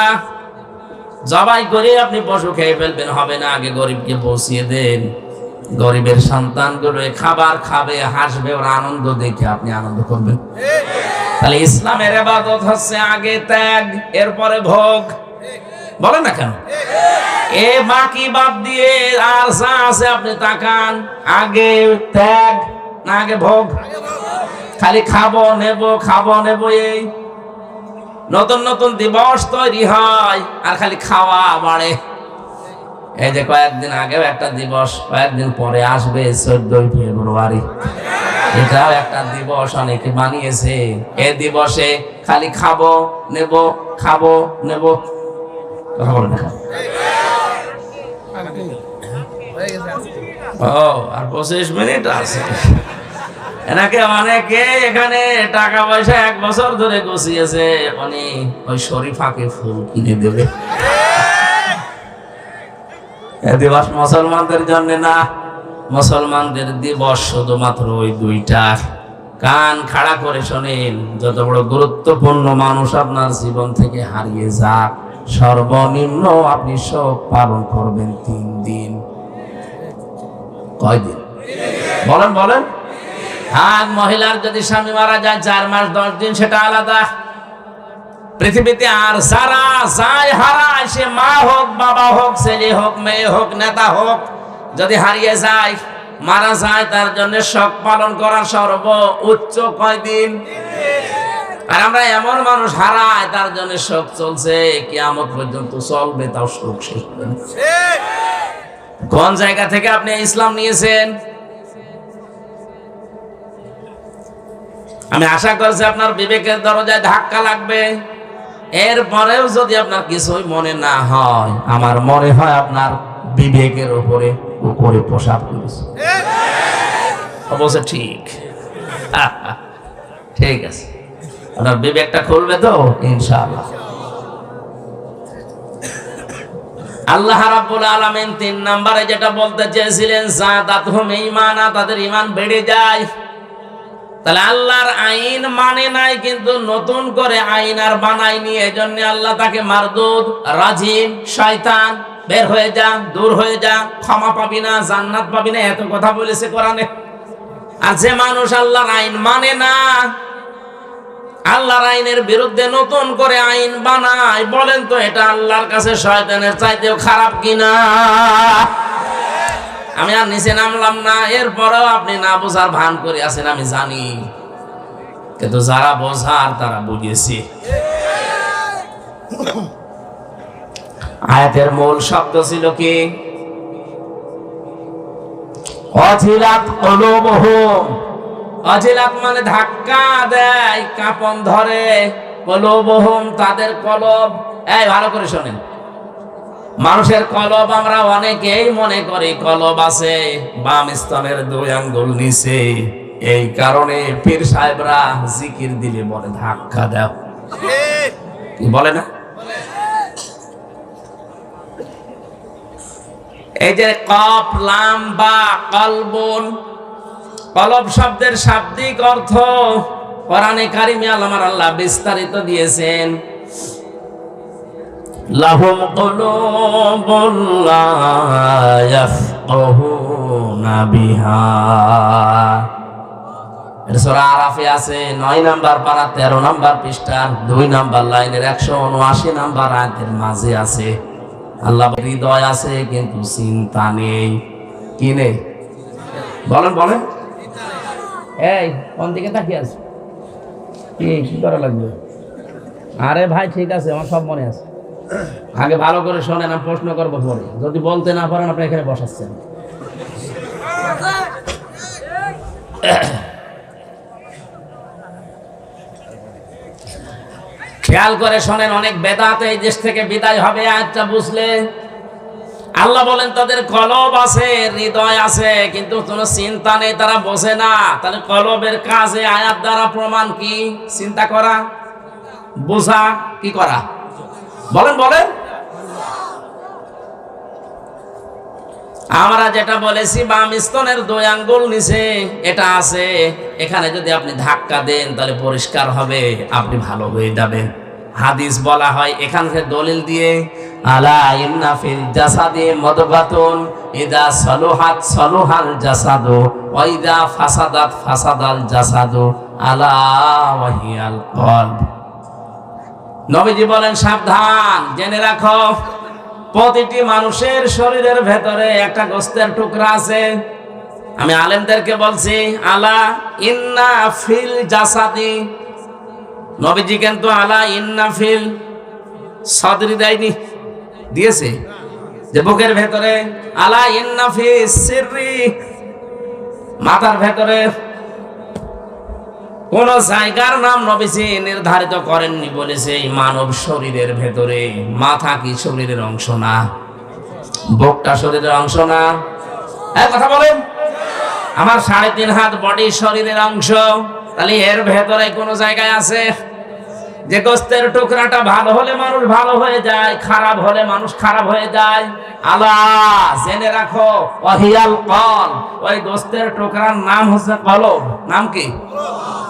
জবাই করে আপনি পশু খেয়ে ফেলবেন, হবে না। আগে গরিবকে পৌঁছিয়ে দেন, গরিবের সন্তানগুলো খাবার খাবে, হাসবে, ওর আনন্দ দেখে আপনি আনন্দ করবেন। তাহলে ইসলামের ইবাদত হচ্ছে আগে ত্যাগ, এরপরে ভোগ। বলেন না কেন? এ বাকি বাদ দিয়ে আর যা আছে আপনি তাকান, আগে ত্যাগ না আগে ভোগ? খালি খাবো নেব, খাবো নেব, এই নতুন নতুন দিবস তৈরি হয় আর খালি খাওয়া বাড়ে। এই যে কয়েকদিন আগেও একটা দিবস, কয়েকদিন পরে আসবে 14ই ফেব্রুয়ারি, এটাও একটা দিবস অনেকে বানিয়েছে। এই দিবসে খালি খাবো নেব, খাবো নেব। কথা বলে দেখা। ও আর 25 মিনিট আছে। এনাকে অনেকে এখানে টাকা পয়সা 1 বছর ধরে গুছিয়েছে, উনি ওই শরীফাকে ফুল কিনে দেবে। এই দিবস মুসলমানদের জন্য না, মুসলমানদের দিবস শুধুমাত্র ওই 2টা। কান খাড়া করে শোনেন, যত বড় গুরুত্বপূর্ণ মানুষ আপনার জীবন থেকে হারিয়ে যাক, সর্বনিম্ন আপনি শোক পালন করবেন 3 দিন। কয় দিন? বলেন বলেন। আর মহিলার যদি স্বামী মারা যায় 4 মাস 10 দিন, সেটা আলাদা। পৃথিবীতে আর যারা যায় হারায়, সে মা হোক, বাবা হোক, ছেলে হোক, মেয়ে হোক, নেতা হোক, যদি হারিয়ে যায়, মারা যায়, তার জন্য শোক পালন করা সর্বোচ্চ কয়দিন? আর আমরা এমন মানুষ হারায়, তার জন্য শোক চলছে, কিয়ামত পর্যন্ত চলবে, তাও শোক শেষ হবে না। কোন জায়গা থেকে আপনি ইসলাম নিয়েছেন? আমি আশা করছি আপনার বিবেকের দরজায় ধাক্কা লাগবে। এরপরেও যদি আপনার কিছুই মনে না হয়, আমার মনে হয় আপনার বিবেকের উপরে উপরে প্রসাব করেছে। অবশ্য ঠিক। ঠিক আছে, আপনার বিবেকটা খুলবে তো ইনশাআল্লাহ। আল্লাহ রাব্বুল আলামিন 3 নম্বরে যেটা বলতে চেয়েছিলেন, যাদাতহুম ঈমানা, তাদের ঈমান বেড়ে যায়। তাহলে আল্লাহর আইন মানে নাই, কিন্তু নতুন করে আইন আর বানায়নি, এজন্য আল্লাহ তাকে মারদুদ, রাজিম, শয়তান, বের হয়ে যা, দূর হয়ে যা, ক্ষমা পাবি না, জান্নাত পাবি না, এত কথা বলেছে কোরআনে। আর যে মানুষ আল্লাহর আইন মানে না, আল্লাহর আইনের বিরুদ্ধে নতুন করে আইন বানায়, বলেন তো এটা আল্লাহর কাছে শয়তানের চাইতেও খারাপ কিনা? আমি আর নিচে নামলাম না, এরপরেও আপনি না বোঝার ভান করে আছেন আমি জানি, কিন্তু যারা বোঝার তারা বুঝেছে। আয়াতের মূল শব্দ ছিল কি? অজিলাত কুলুবুহুম। অজিলাত মানে ধাক্কা দেয়, কাঁপন ধরে। কুলুবুহুম তাদের কলব। এই ভালো করে শোনেন, মানুষের কলব আমরা অনেকেই মনে করি কলব আছে বাম স্তনের 2 আঙ্গুল নিচে। এই কারণে পীর সাহেবরা জিকির দিলে বলে ধাক্কা দাও, কি বলে না? এই যে কফ লাম বা কলবুন, কলব শব্দের শাব্দিক অর্থ কোরআনে কারিমে আল্লাহ বিস্তারিত দিয়েছেন। লাহুম কুলুবুন লা ইয়াফকাহুনা বিহা। এটা সূরা আরাফে আছে, 9 নাম্বার পারা 13 নাম্বার পৃষ্ঠার 2 নাম্বার লাইনের 179 নাম্বার আয়াতের মাঝে আছে। আল্লাহ হৃদয় আছে কিন্তু চিন্তা নেই। কি নেই? বলেন বলেন। এই কোন দিকে তাকিয়ে আছে? কি করা লাগবে? আরে ভাই ঠিক আছে, আমার সব মনে আছে। আগে ভালো করে শোনেন, আমি প্রশ্ন করবো পরে। যদি বলতে না পারেন আপনি এখানে বসাচ্ছেন। খেয়াল করে শোনেন, অনেক বেদাত এই দেশ থেকে বিদায় হবে আয়াতটা বুঝলে। আল্লাহ বলেন তাদের কলব আছে, হৃদয় আছে, কিন্তু কোনো চিন্তা নেই, তারা বোঝে না। তাহলে কলবের কাজে আয়াত দ্বারা প্রমাণ কি? চিন্তা করা, বোঝা, কি করা? বলেন বলেন। আমরা যেটা বলেছি বাম স্তনের 2 আঙ্গুল নিচে এটা আছে, এখানে যদি আপনি ধাক্কা দেন তাহলে পরিষ্কার হবে, আপনি ভালো হয়ে যাবেন। হাদিস বলা হয় এখান থেকে দলিল দিয়ে, আলা ইন্না ফিল জাসাদি মুদগাতুন ইদা সালুহাত সালুহাল জাসাদু ওয়া ইদা ফাসাদাত ফাসাদাল জাসাদু আলা ওয়া হিয়াল কলব। নবীজি বলেন সাবধান, জেনে রাখো, প্রতিটি মানুষের শরীরের ভেতরে একটা গোস্তের টুকরা আছে। আমি আলেমদেরকে বলছি, আলা ইন্না ফিল জাসাদি। নবীজি কিন্তু আলা ইন্না ফিল সাদরি দেয়নি, দিয়েছে যে বুকের ভেতরে। আলা ইন্না ফিস সিররি, মাথার ভেতরে। কোন জায়গার নাম নবীজি নির্ধারিত করেননি, বলেছে এই মানব শরীরের ভেতরে। মাথা কি শরীরের অংশ না? বুকটা শরীরের অংশ না? এই কথা বলেন। আমার 3.5 হাত বডি শরীরের অংশ, তাহলে এর ভেতরে কোন জায়গায় আছে যে গোস্তের টুকরাটা ভালো হলে মানুষ ভালো হয়ে যায়, খারাপ হলে মানুষ খারাপ হয়ে যায়। আলা জেনে রাখো, ওয়াহিয়াল কলব, ওই গোস্তের টুকরার নাম হচ্ছে কলব। নাম কি?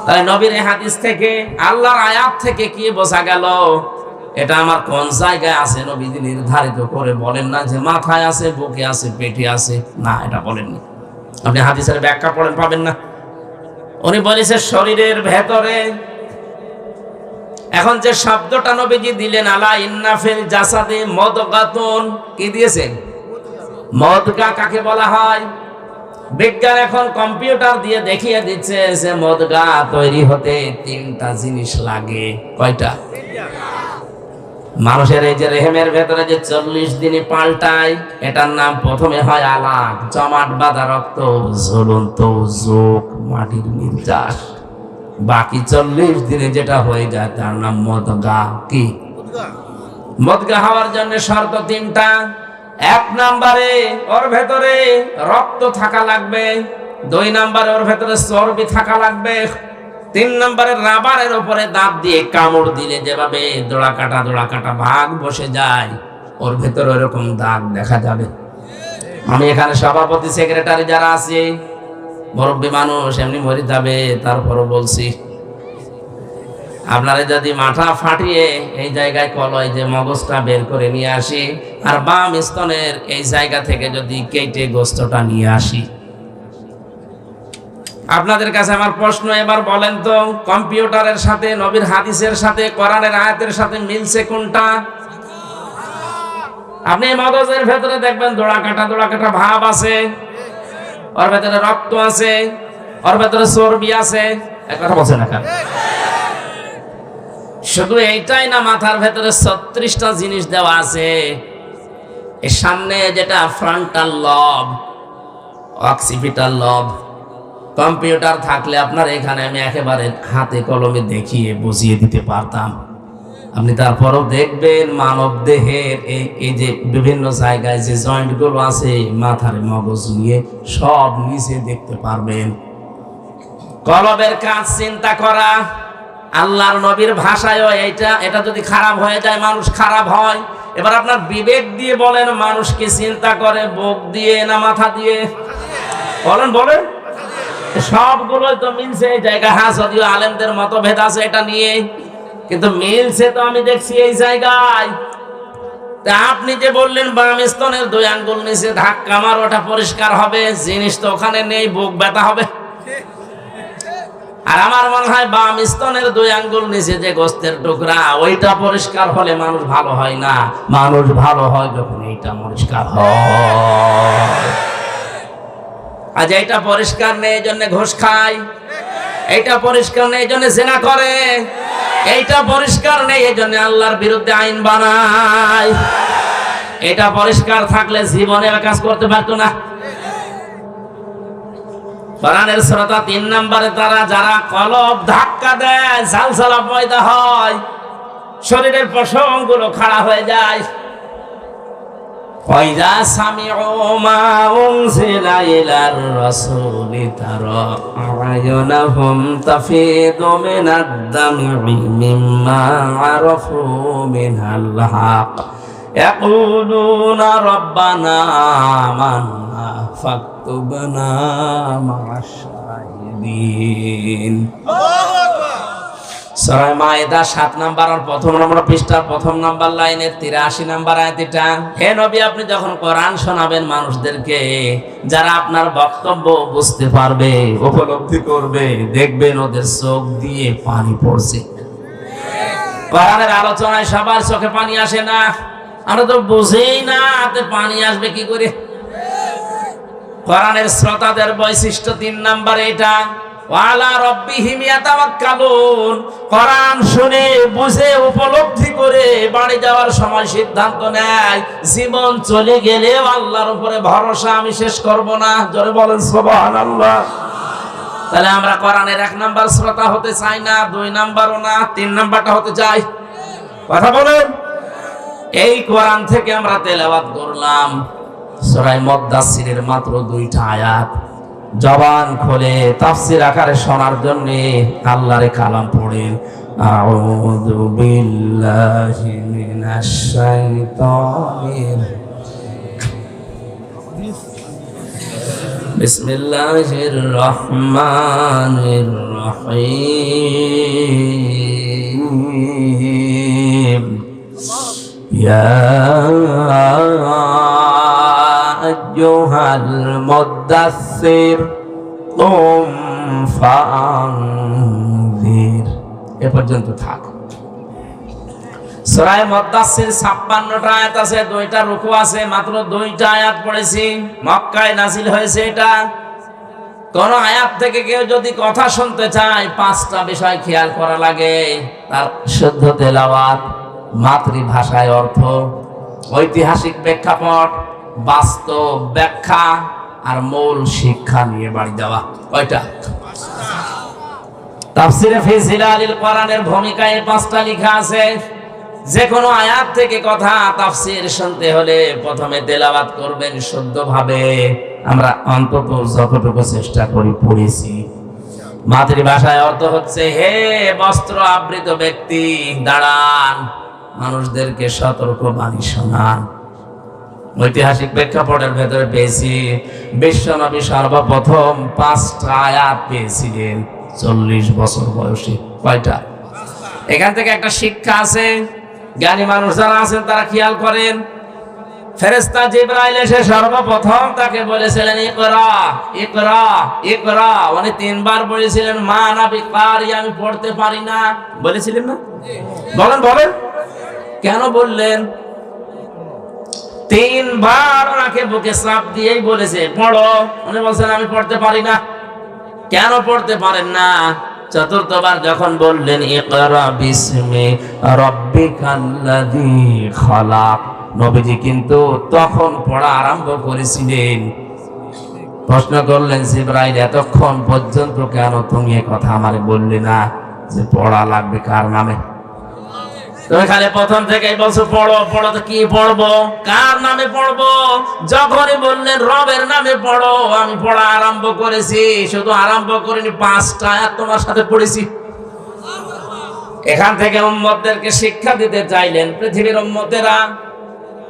তাই নবীর হাদিস থেকে, আল্লাহর আয়াত থেকে কি বোঝা গেল? এটা আমার কোন জায়গায় আছে নবীজি নির্ধারিত করে বলেন না যে মাথায় আছে, বুকে আছে, পেটে আছে। না, এটা বলেননি। আপনি হাদিসের ব্যাখ্যা পড়েন, পাবেন না। উনি বলেছে শরীরের ভেতরে। এখন যে শব্দটা নবীজি দিলেন, আলা ইন্না ফিল জাসাদি মুদগাতুন, কি দিয়েছেন? মুদগা কাকে বলা হয়? বিজ্ঞান এখন কম্পিউটার দিয়ে দেখিয়ে দিচ্ছে যে মুদগা তৈরি হতে 3টা জিনিস লাগে। কয়টা? মানুষের এই যে রেহেমের ভেতরে যে 40 দিনে পাল্টায়, এটার নাম প্রথমে হয় আলাক, জমাট বাঁধা রক্ত, ঝুলন্ত যোগ, মাটির নির্যাস। বাকি 40 দিনে যেটা হয়ে যায় তার নাম মুদগা। কি? মুদগা হওয়ার জন্য শর্ত 3টা। 1 নম্বরে ওর ভেতরে রক্ত থাকা লাগবে। 2 নম্বরে ওর ভেতরে চর্বি থাকা লাগবে। 3 নম্বরে রাবারের উপরে দাঁত দিয়ে কামড় দিলে যেভাবে দোড়া কাটা ভাগ বসে যায়, ওর ভেতরে এরকম দাগ দেখা যাবে। আমি এখানে সভাপতি সেক্রেটারি যারা আছে, মুরব্বী মানুষ, এমনি মরে যাবে, তারপরও বলছি আপনারা যদি মাথা ফাটিয়ে এই জায়গায় কলয় যে মগজটা বের করে নিয়ে আসি, আর বাম স্তনের এই জায়গা থেকে যদি কেটে গোস্তটা নিয়ে আসি, আপনাদের কাছে আমার প্রশ্ন, এবার বলেন তো কম্পিউটারের সাথে, নবীর হাদিসের সাথে, কোরআনের আয়াতের সাথে মিলছে কোনটা? আপনি মগজের ভেতরে দেখবেন দোড়া কাটা ভাব আছে, ওর ভেতরে রক্ত আছে, ওর ভেতরে চর্বি আছে। এক কথা বলছেন না? শুধু এইটাই না, মাথার ভেতরে 36টা জিনিস দেওয়া আছে। এর সামনে যেটা ফ্রন্টাল লব, অক্সিপিটাল লব, কম্পিউটার থাকলে আপনার এখানে আমি একেবারে হাতে কলমে দেখিয়ে বুঝিয়ে দিতে পারতাম। আপনি তারপরও দেখবেন মানব দেহের এই যে বিভিন্ন জায়গায় যে জয়েন্ট গুলো আছে, মাথার মগজ নিয়ে সব নিচে দেখতে পারবেন। কলবের কাজ চিন্তা করা। আল্লাহর নবীর ভাষায়ও এটা যদি খারাপ হয়ে যায় মানুষ খারাপ হয়। এবার আপনার বিবেক দিয়ে বলেন, মানুষ কি চিন্তা করে বুক দিয়ে না মাথা দিয়ে? বলেন সবগুলোই তো মিলছে এই জায়গা। হ্যাঁ, যদিও আলেমদের মতভেদ আছে এটা নিয়ে, কিন্তু মিলছে তো আমি দেখছি এই জায়গায়। তা আপনি যে বললেন বাম স্তনের 2 আঙ্গুল নিচে ধাক্কা মার, ওটা পরিষ্কার হবে, জিনিস তো ওখানে নেই, বুক ব্যথা হবে। আর আমার মনে হয় বাম স্তনের 2 আঙ্গুল নিচে যে গোস্তের টুকরা, ওইটা পরিষ্কার হলে মানুষ ভালো হয় না। মানুষ ভালো হয় যখন এইটা পরিষ্কার হয়। আজ এইটা পরিষ্কার নেই, এই জন্য ঘুষ খায়। এইটা পরিষ্কার নেই, এই জন্য জেনা করে। এইটা পরিষ্কার নেই, এই জন্য আল্লাহর বিরুদ্ধে আইন বানায়। এটা পরিষ্কার থাকলে জীবনে কাজ করতে পারতো না। কোরআনের শ্রোতা 3 নম্বরে তারা যারা কলব ধাক্কা দেয়, ঝালঝালা পয়দা হয়, শরীরের পশমগুলো খাড়া হয়ে যায়। ওয়াইদা সামিউ মা উনজিলা ইলার রাসূলি তারা আ'য়ুনাহুম তাফিদু মিনাদ দাম'i মিম্মা আরাফু মিনাল হক ইয়াকুলুনা রাব্বানা আমান্না ফাকতুবনা মা'আশ শাহিদিন। সূরা মায়েদা 7 নম্বর আর 1 নম্বর পৃষ্ঠার 1 নম্বর লাইনের 83 নম্বর আয়াত এটা। হে নবী, আপনি যখন কোরআন শোনাবেন মানুষদেরকে, যারা আপনার বক্তব্য বুঝতে পারবে, উপলব্ধি করবে, দেখবেন ওদের চোখ দিয়ে পানি পড়ছে। কোরআনের আলোচনায় সবার চোখে পানি আসে না, আমরা তো বুঝেই না হাতে পানি আসবে কি করে। কোরআনের শ্রোতাদের বৈশিষ্ট্য 3 নম্বর এটা, ওয়ালা রাব্বিহিম ইয়াতাওয়াক্কালুন। কোরআন শুনে বুঝে উপলব্ধি করে বাড়ি যাওয়ার সময় সিদ্ধান্ত নেয়, জীবন চলে গেলেও আল্লাহর উপরে ভরসা আমি শেষ করব না। জোরে বলেন সুবহানাল্লাহ। তাহলে আমরা কোরআনের 1 নম্বর শ্রোতা হতে চাই না, 2 নম্বরও না, 3 নম্বরটা হতে চাই। কথা বলেন। এই কোরআন থেকে আমরা তেলাওয়াত করলাম সূরা মুদ্দাসসিরের মাত্র 2টা আয়াত। জবান খুলে তাফসীর আকারে শোনার জন্য আল্লাহর কালাম পড়েন। আউযু বিল্লাহি মিনাশ শাইতানির বিসমিল্লাহির রহমানির রহিম। ইয়া আইয়ুহাল মুদ্দাসসির কুম ফাআনযির। এ পর্যন্ত থাক। সূরা মুদ্দাসসির 56টা আয়াত আছে, 2টা রুকু আছে, মাত্র 2টা আয়াত পড়েছি। মক্কায় নাযিল হয়েছে এটা। কোন আয়াত থেকে কেউ যদি কথা শুনতে চায় 5টা বিষয় খেয়াল করা লাগে। তার শুদ্ধ তেলাওয়াত, মাতৃভাষায় অর্থ, ঐতিহাসিক প্রেক্ষাপট, বাস্তব ব্যাখ্যা আর মূল শিক্ষা নিয়ে বাড়ি যাওয়া। কয়টা? তাফসীরে ফি জিলালিল কোরআনের ভূমিকায় 5টা লেখা আছে। যে কোনো আয়াত থেকে কথা তাফসীর শুনতে হলে প্রথমে তেলাওয়াত করবেন শুদ্ধভাবে, আমরা অন্তত যতটুকু চেষ্টা করি পড়েছি। মাতৃভাষায় অর্থ হচ্ছে, হে বস্ত্র আবৃত ব্যক্তি দাঁড়ান, মানুষদেরকে সতর্ক বাণী শোনান। ঐতিহাসিক প্রেক্ষাপটের ভেতরে পেয়েছি বিশ্বনবী সর্বপ্রথম 5টা আয়াত পেয়েছিলেন 40 বছর বয়সে। কয়টা? এখান থেকে একটা শিক্ষা আছে, জ্ঞানী মানুষ যারা আছেন তারা খেয়াল করেন। ফেরেশতা জিবরাইল এসে সর্বপ্রথম তাকে বলেছিলেন ইকরা ইকরা ইকরা, উনি 3 বার বলেছিলেন মা না বিকারি, আমি পড়তে পারি না, বলেছিলেন না? বলেন বলেন, কেন বললেন? 3 বার ওনাকে বুকে চাপ দিয়েই বলেছে পড়ো, উনি বলছেন আমি পড়তে পারি না। কেন পড়তে পারেন না? 4বার যখন বললেন ইকরা বিসমি রাব্বিকাল্লাযী খালাক, নবীজি কিন্তু তখন পড়া আরম্ভ করেছিলেন। প্রশ্ন করলেন জিবরাইল, এতক্ষণ পর্যন্ত কেন তুমি এ কথা আমারে বললে না যে পড়া লাগবে কার নামে? তুমি খালি প্রথম থেকেই বলছো পড়ো পড়ো, তো কি পড়বো, কার নামে পড়বো? যখনই বললেন রবের নামে পড়ো, আমি পড়া আরম্ভ করেছি। শুধু আরম্ভ করিনি, 5টা আয়াত তোমার সাথে পড়েছি। এখান থেকে উম্মতদেরকে শিক্ষা দিতে চাইলেন, পৃথিবীর উম্মতেরা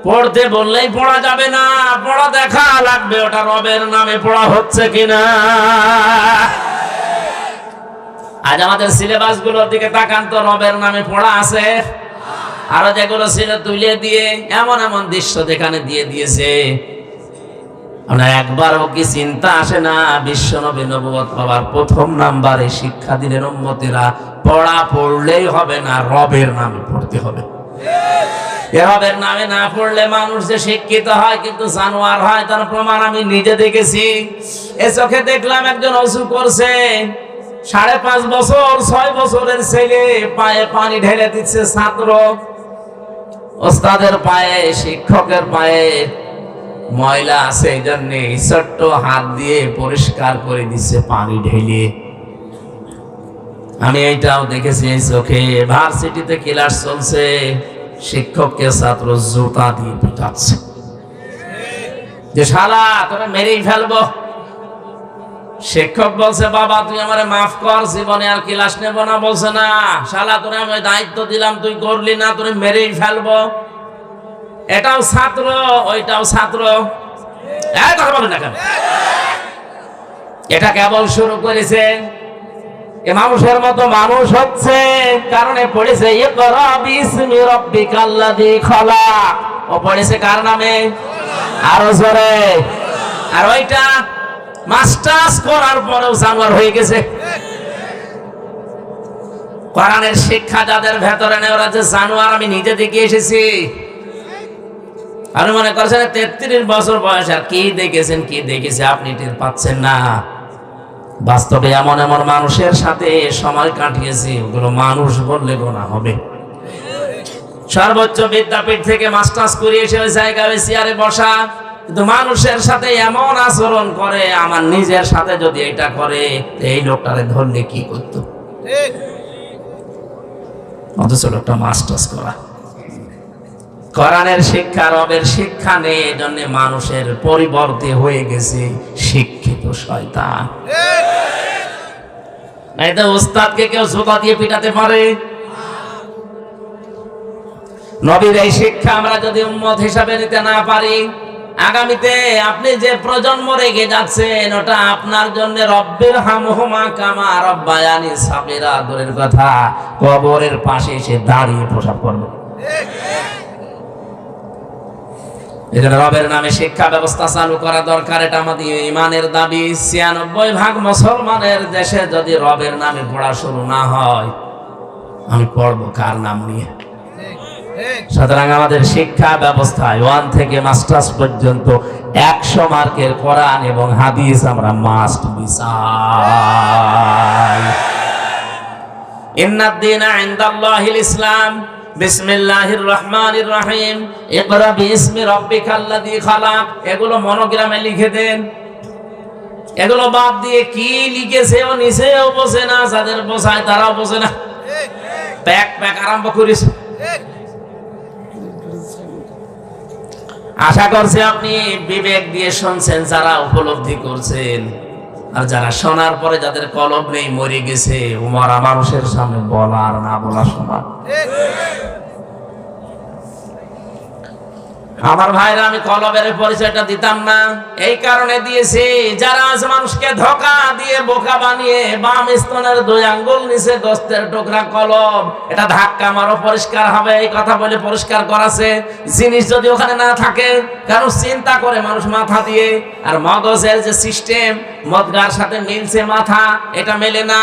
পড়তে বললেই পড়া যাবে না, পড়া দেখা লাগবে ওটা রবের নামে পড়া হচ্ছে কিনা। আজ আমাদের সিলেবাস গুলোর দিকে তাকান তো, রবের নামে পড়া আছে? আরো যেগুলো ছিল তুলে দিয়ে এমন এমন দৃশ্য যেখানে দিয়ে দিয়েছে, আমরা একবারও কি চিন্তা আসে না বিশ্বনবী নবুয়ত পাওয়ার প্রথম নাম্বারে শিক্ষা দিলেন উম্মতেরা পড়া পড়লেই হবে না, রবের নামে পড়তে হবে। রবের নামে না পড়লে মানুষ যে শিক্ষিত হয় কিন্তু জানোয়ার হয়, তার প্রমাণ আমি নিজে দেখেছি। এ চোখে দেখলাম একজন ওযু করছে, 5.5 বছর 6 বছরের ছেলে পায়ে পানি ঢেলে দিচ্ছে ছাত্র, ওস্তাদের পায়ে, শিক্ষকের পায়ে ময়লা আছে এই জন্য ছোট্ট হাত দিয়ে পরিষ্কার করে দিচ্ছে পানি ঢেলে। আমি এইটাও দেখেছি এই চোখে। ভার্সিটিতে ক্লাস চলছে, শিক্ষককে ছাত্র জুতা দিয়ে পিটাচ্ছে যে শালা তোরা মেরেই ফেলবো। শিক্ষক বলছে বাবা তুই আমারে মাফ কর, জীবনে আর ক্লাস নেব না। বলছে না শালা তোরে আমি দায়িত্ব দিলাম তুই করলি না, তোরে মেরেই ফেলবো। এটাও ছাত্র ওইটাও ছাত্র, কথা বলেন না কেন? এটা কেবল শুরু করেছে, এ মানুষের মতো মানুষ হচ্ছে কারণে পড়েছে ইকরা বিসমি রাব্বিকাল্লাযী খালাক। ও পড়েছে কার নামে? আরো জোরে। আর ওইটা মাস্টার্স করার পরেও জানোয়ার হয়ে গেছে। কোরআনের শিক্ষা যাদের ভেতরে নেই ওরা যে জানোয়ার আমি নিজে দেখে এসেছি। আর মনে করছেন 33 বছর বয়স আর কি দেখেছেন, কি দেখেছে আপনি টের পাচ্ছেন না। বাস্তবে এমন এমন মানুষের সাথে সময় কাটিয়েছি ওগুলো মানুষ বললে গোনা হবে। সর্বোচ্চ বিদ্যাপীঠ থেকে মাস্টার্স করে এসে ওই জায়গায় ওই চেয়ারে বসা, কিন্তু মানুষের সাথে এমন আচরণ করে, আমার নিজের সাথে যদি এটা করে এই লোকটারে ধরলে কি করতো? অথচ লোকটা মাস্টার্স করা। কোরআনের শিক্ষা রবের শিক্ষা নেই, এজন্য মানুষের পরিবর্তে হয়ে গেছে শিক্ষিত শয়তান। এই তো উস্তাদকে কেউ জুতা দিয়ে পিটাতে পারে? নবীর এই শিক্ষা আমরা যদি উম্মত হিসাবে নিতে না পারি, আগামীতে আপনি যে প্রজন্ম রেখে যাচ্ছেন ওটা আপনার জন্য রব্বির হামহুমা কামা রব্বায়ানি সাগীরা দূরের কথা, কবরের পাশে এসে দাঁড়িয়ে প্রসাব করবে। এজন্য রবের নামে শিক্ষা ব্যবস্থা চালু করা দরকার, এটা আমাদের ইমানের দাবি। 96% মুসলমানের দেশে যদি রবের নামে পড়া শুরু না হয়, আমি পড়বো কার নাম নিয়ে? সুতরাং আমাদের শিক্ষা ব্যবস্থায় 1 থেকে মাস্টার্স পর্যন্ত 100 মার্কের কোরআন এবং হাদিস আমরা মাস্ট বিচার। ইন্নাদ-দীনা ইনদাল্লাহিল ইসলাম। বিসমিল্লাহির রহমানির রহিম। ইকরা বিইসমি রাব্বিকাল্লাযী খালাক। এগুলো মনোগ্রামে লিখে দেন। এগুলো বাদ দিয়ে কি লিখেছে ও নিচেও বোঝে না, যাদের বোঝায় তারাও বোঝে না। প্যাক আরম্ভ করিস। আশা করছি আপনি বিবেক দিয়ে শুনছেন, যারা উপলব্ধি করছেন। আর যারা শোনার পরে যাদের কলব নেই, মরে গেছে, উমারা মানুষের সামনে বলা আর না বলা শোনা। আমার ভাইরা, আমি কলবের পরিচয়টা দিতাম না, এই কারণে দিয়েছি, যারা আজ মানুষকে ধোঁকা দিয়ে বোকা বানিয়ে বাম স্তনের 2 আঙ্গুল নিচে গোস্তের টুকরা কলব, এটা ধাক্কা মারো পরিষ্কার হবে, এই কথা বলে পরিষ্কার করাছে। জিনিস যদি ওখানে না থাকে, কারণ চিন্তা করে মানুষ মাথা দিয়ে, আর মগজের যে সিস্টেম মদগার সাথে মিলছে মাথা, এটা মেলে না।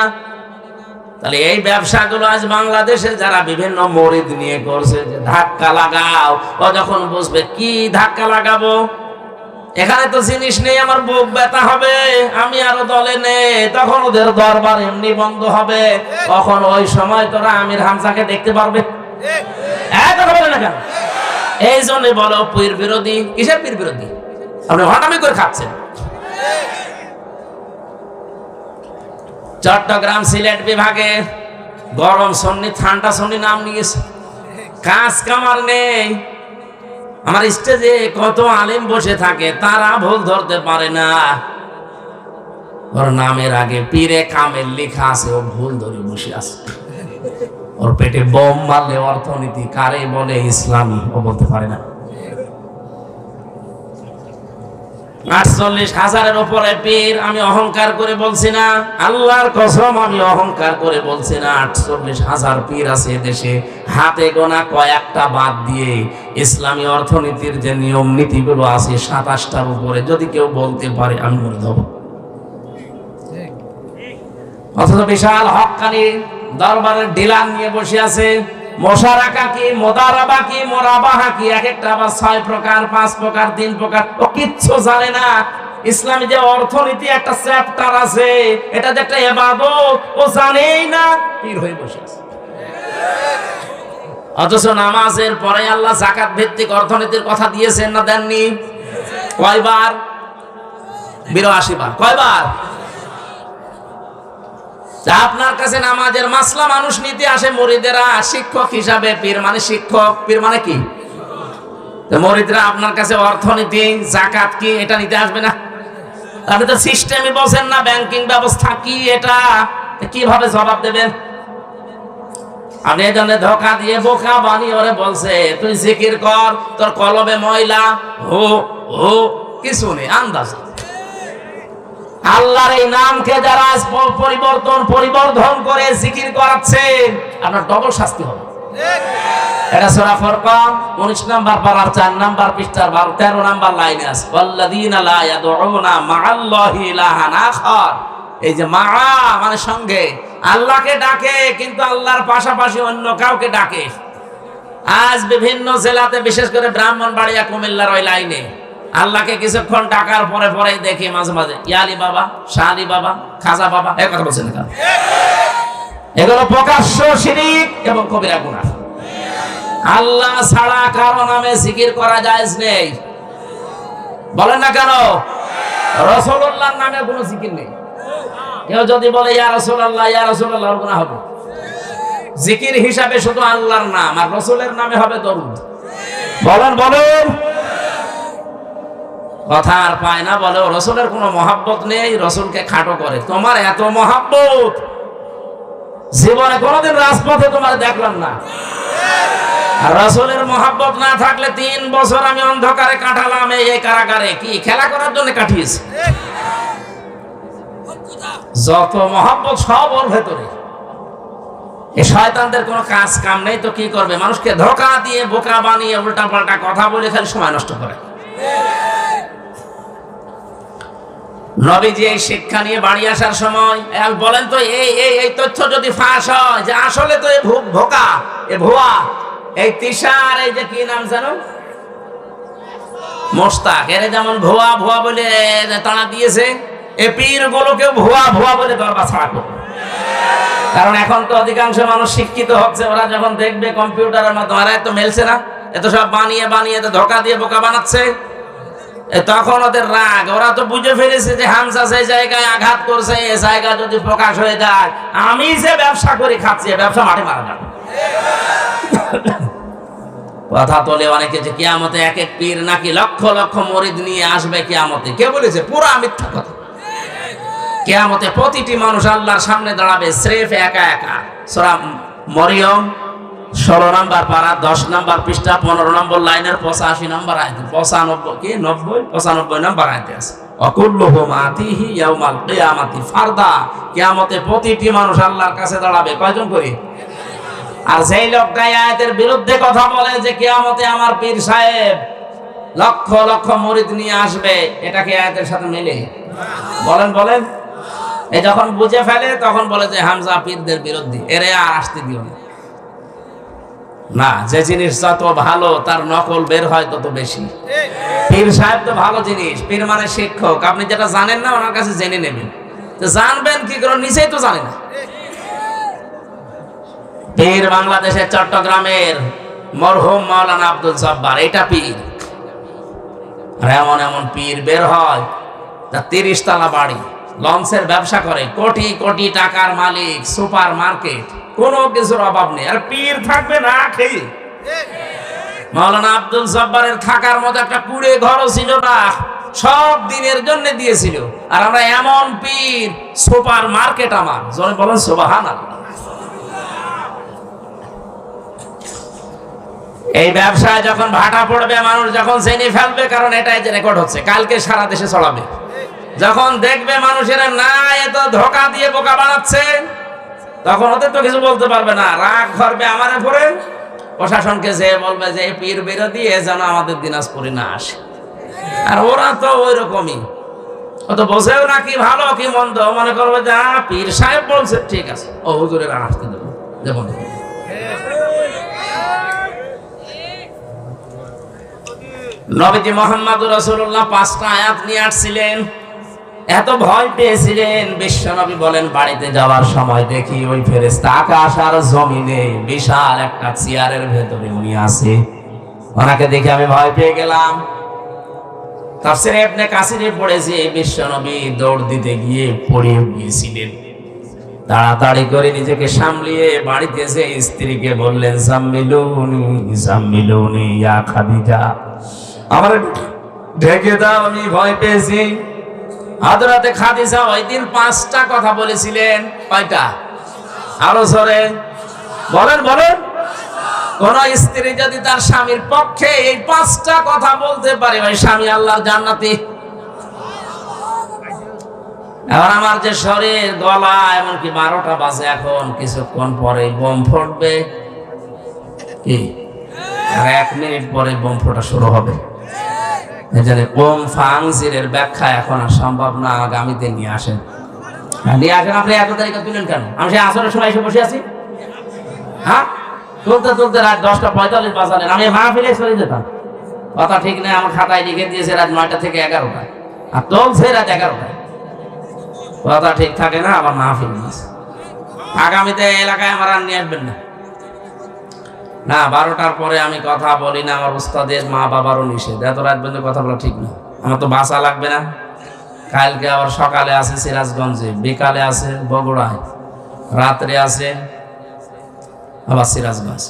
তাহলে এই ব্যবসাগুলো আজ বাংলাদেশে যারা বিভিন্ন মরিদ নিয়ে করছে, যে ধাক্কা লাগাও, ও যখন বুঝবে কি ধাক্কা লাগাবো, এখানে তো জিনিস নেই, আমার বুক ব্যথা হবে, আমি আরো দলে নেই, তখন ওদের দরবার এমনি বন্ধ হবে। তখন ওই সময় তোরা আমির হামজাকে দেখতে পারবে। কথা বলে না কেন? এই জন্য বলো পীর বিরোধী। কিসের পীর বিরোধী? আপনি হঠামি করে খাচ্ছেন। চট্টগ্রাম সিলেট বিভাগে গরম সন্নি ঠান্ডা সন্নি নাম নিয়েছে, কাজ কামার নেই। আমার স্টেজে কত আলিম বসে থাকে, তারা ভুল ধরতে পারে না। ওর নামের আগে পীরে কামেল লেখা আছে, ও ভুল ধরে বসে আছে। ওর পেটে বোম মারলে অর্থনীতি কারে বলে ইসলামী, ও বলতে পারে না। 48,000-এর উপরে পীর। আমি অহংকার করে বলছি না, আল্লাহর কসম আমি অহংকার করে বলছি না। 48,000 পীর আছে দেশে, হাতে গোনা কয়েকটা বাদ দিয়ে ইসলামী অর্থনীতির যে নিয়ম নীতিগুলো আছে 27টার উপরে যদি কেউ বলতে পারে, আমি বলে দেব। অথচ বিশাল হক্কানি দরবারের ডিলার নিয়ে বসে আছে। মোশারাকা কি, মোদারাবা কি, মোরাবাহা কি, এক একটা আবার 6 প্রকার, 5 প্রকার, 3 প্রকার, ও কিচ্ছু জানে না। ইসলামী যে অর্থনীতি একটা চ্যাপ্টার আছে, এটা যে একটা ইবাদত, ও জানেই না, পীর হয়ে বসে আছে। অথচ নামাজের পরে আল্লাহ যাকাত ভিত্তিক অর্থনীতির কথা দিয়েছেন না দেননি? কয়বার? 82 বার। কয়বার? আপনার কাছে নামাজের মাসলা মানুষ নিতে আসে মুরিদেরা শিক্ষক হিসাবে। পীর মানে শিক্ষক, পীর মানে কি? মুরিদরা আপনার কাছে অর্থনীতি, যাকাত কি, এটা নিতে আসবে না? আপনি তো সিস্টেমই বলছেন না, ব্যাংকিং ব্যবস্থা কি, এটা কিভাবে জবাব দেবেন? আপনি এই জন্য ধোকা দিয়ে বোকা বানিয়ে ওরে বলছে তুই জিকির কর, তোর কলবে ময়লা হো হো কিছু নেই, আন্দাজ। আল্লাহর এই নামকে যারা পরিবর্ধন করে জিকির করাচ্ছে, আপনার ডবল শাস্তি হবে। এটা সূরা ফুরকান 19 নম্বর পারার 4 নম্বর পৃষ্ঠার 13 নম্বর লাইনে আছে, ওয়াল্লাযীনা লা ইয়াদউনা মা'আল্লাহি ইলাহান আখার। এই যে মা মানে সঙ্গে, আল্লাহকে ডাকে কিন্তু আল্লাহর পাশাপাশি অন্য কাউকে ডাকে। আজ বিভিন্ন জেলাতে, বিশেষ করে ব্রাহ্মণবাড়িয়া, কুমিল্লার ওই লাইনে আল্লাহকে কিছুক্ষণ ডাকার পরে পরে দেখি মাঝে মাঝে ইয়ালি বাবা, শালি বাবা, খাজা বাবা, এই কথা বলছেন না? এগুলো প্রকাশ্য শিরক এবং কবিরা গুনাহ। আল্লাহ ছাড়া কারো নামে জিকির করা জায়েজ নেই। বলেন না কেন? রাসূলুল্লাহর নামে কোনো জিকির নেই। কেউ যদি বলে ইয়া রাসূলুল্লাহ, ইয়া রাসূলুল্লাহ, ওর গুনাহ হবে। জিকির হিসাবে শুধু আল্লাহর নাম, আর রাসূলের নামে হবে দরুদ। বলেন বলেন। কথা আর পায় না, বলে রসুলের কোনো মহাব্বত নেই, রসুলকে খাটো করে। তোমার এত মহাব্বত, জীবনে কোনোদিন রাজপথে তোমার দেখলাম না। আর রসুলের মহাব্বত না থাকলে 3 বছর আমি অন্ধকারে কাটালাম এই কারাগারে, কি খেলা করার জন্য কাটিয়েছি? যত মহাব্বত সব ওর ভেতরে। এই শয়তানদের কোনো কাজ কাম নেই, তো কি করবে? মানুষকে ধোঁকা দিয়ে বোকা বানিয়ে উল্টা পাল্টা কথা বলে খালি সময় নষ্ট করে। নবীজি এই শিক্ষা নিয়ে বাড়ি আসার সময় বলেন তো, এই তথ্য যদি ফাঁস হয় যে আসলে তো ভোকা, এ ভুয়া, এই তিশার, এই যে কি নাম জানো, মোস্তাক, এর যেমন ভুয়া ভুয়া বলে তাড়া দিয়েছে, এ পীর গুলোকে ভুয়া ভুয়া বলে দরবার ছাড়া করবে। কারণ এখন তো অধিকাংশ মানুষ শিক্ষিত হচ্ছে, ওরা যখন দেখবে কম্পিউটারের মাধ্যমে এত মেলছে না, এত সব বানিয়ে বানিয়ে ধোকা দিয়ে বোকা বানাচ্ছে, তখন ওদের রাগ। ওরা তো বুঝে ফেলেছে যে হামজা সেই জায়গায় আঘাত করছে, এই জায়গা যদি প্রকাশ হয়ে যায়, আমি যে ব্যবসা করে খাচ্ছি, ব্যবসা মাঠে মারা যাবে। কথা তোলে অনেকে যে কিয়ামতে এক এক পীর নাকি লক্ষ লক্ষ মুরিদ নিয়ে আসবে কিয়ামতে। কে বলেছে? পুরা মিথ্যা কথা। কিয়ামতে প্রতিটি মানুষ আল্লাহর সামনে দাঁড়াবে স্রেফ একা একা। সূরা মরিয়ম 16 নম্বর পারা 10 নম্বর পৃষ্ঠা 15 নম্বর লাইনের 85 নম্বর আয়াত, 95 নম্বর আয়াতে আছে, অকুল্লুহুম আতিহি ইয়াউমাল কিয়ামাতি ফারদা। কিয়ামতে প্রতিটি মানুষ আল্লাহর কাছে দাঁড়াবে কয়জন করে? আর যেই লোকটা আয়াতের বিরুদ্ধে কথা বলে যে কিয়ামতে আমার পীর সাহেব লক্ষ লক্ষ মুরিদ নিয়ে আসবে, এটা কি আয়াতের সাথে মেলে? বলেন বলেন। এই যখন বুঝে ফেলে তখন বলে যে হামজা পীরদের বিরোধী, এরে আর আসতে দিও না। না, যে জিনিস যত ভালো তার নকল বের হয় তত বেশি। পীর সাহেব তো ভালো জিনিস, পীর মানে শিক্ষক। আপনি যেটা জানেন না ওনার কাছে জেনে নেবেন। তো জানবেন কি করে? নিজেই তো জানেন না। পীর বাংলাদেশের চট্টগ্রামের মরহুম মাওলানা আব্দুল জব্বার, এটা পীর। আর এমন এমন পীর বের হয় তার 30 তলা বাড়ি, লঞ্চের ব্যবসা করে, কোটি কোটি টাকার মালিক, সুপার মার্কেট, কোনো কিছুর অভাব নেই। আর পীর থাকবে না খেয়ে। মাওলানা আব্দুল জব্বারের থাকার মতো একটা কুড়ে ঘরও ছিল না, সব দিনের জন্য দিয়েছিল। আর আমরা এমন পীর, সুপার মার্কেট আমার। জনে বলেন সুবহানাল্লাহ। এই ব্যবসায় যখন ভাটা পড়বে, মানুষ যখন জেনে ফেলবে, কারণ এটাই যে রেকর্ড হচ্ছে, কালকে সারা দেশে ছড়াবে। যখন দেখবে মানুষের না এত ধোঁকা দিয়ে বোকা বানাচ্ছে, তখন ওদের তো কিছু বলতে পারবে না, রাগ ধরবে আমার উপরে। প্রশাসনকে যে বলবে যে পীর বিরোধী, এ যেন আমাদের দিনাজপুরে না আসে। আর ওরা তো ওই রকমই, ও তো বোঝেও না কি ভালো কি মন্দ। মনে করবে যে পীর সাহেব বলছে, ঠিক আছে, ও হুজুরের আসতে দেবো, যেমন নবীজি মুহাম্মদুর রাসূলুল্লাহ 5টা আয়াত নিয়ে আসছিলেন। এত ভয় পেয়েছিলেন, বিশ্ব নবী বলেন বাড়িতে যাওয়ার সময় দেখি ওই ফেরেশতা আকাশ আর জমিনে বিশাল একটা চেয়ারের ভেতরে উনি আছে। ওনাকে দেখে আমি ভয় পেয়ে গেলাম। তাফসীরে ইবনে কাসিরে পড়েছি, বিশ্ব নবী দৌড় দিতে গিয়ে পড়ে গিয়েছিলেন। তাড়াতাড়ি করে নিজেকে সামলিয়ে বাড়িতে এসে স্ত্রীকে বললেন, জাম্মিলুনি জাম্মিলুনি ইয়া খাদিজা, আমার ঢেকে দাও, আমি ভয় পেয়েছি। হযরতে খাদিজা ওই দিন 5টা কথা বলেছিলেন। কয়টা? আরো জোরে বলেন বলেন। কোন স্ত্রী যদি তার স্বামীর পক্ষে এই 5টা কথা বলতে পারে, ওই স্বামী আল্লাহর জান্নাতি। এখন আমার যে শরীর, গলা, এমনকি 12টা বাজে, এখন কিছুক্ষণ পরে বোম ফুটবে। কি? আর 1 মিনিট পরে বোম ফোটা শুরু হবে। ওম ফাংজিরের ব্যাখ্যা এখন আর সম্ভব না, আগামীতে নিয়ে আসেন। নিয়ে আসেন। আপনি এত তারিখে তুলেন কেন? আমি সেই আসরের সময় এসে বসে আছি। হ্যাঁ, তুলতে তুলতে রাত 10:45 বাজালেন, আমি মাহফিলে চলে যেতাম। কথা ঠিক নেই, আমার খাতায় লিখে দিয়েছে রাত 9টা থেকে 11টা, আর চলছে রাত 11টায়। কথা ঠিক থাকে না, আবার মাহফিল নিয়েছে। আগামীতে এলাকায় আমার আর নিয়ে আসবেন না। না, 12টার পরে আমি কথা বলি না, আমার উস্তাদের মা বাবারও নিষেধ। এত রাত পর্যন্ত কথা বলা ঠিক না। আমার তো বাসা লাগবে না। কালকে আবার সকালে আছে সিরাজগঞ্জে, বিকালে আছে বগুড়ায়, রাত্রে আছে আবার সিরাজগঞ্জ।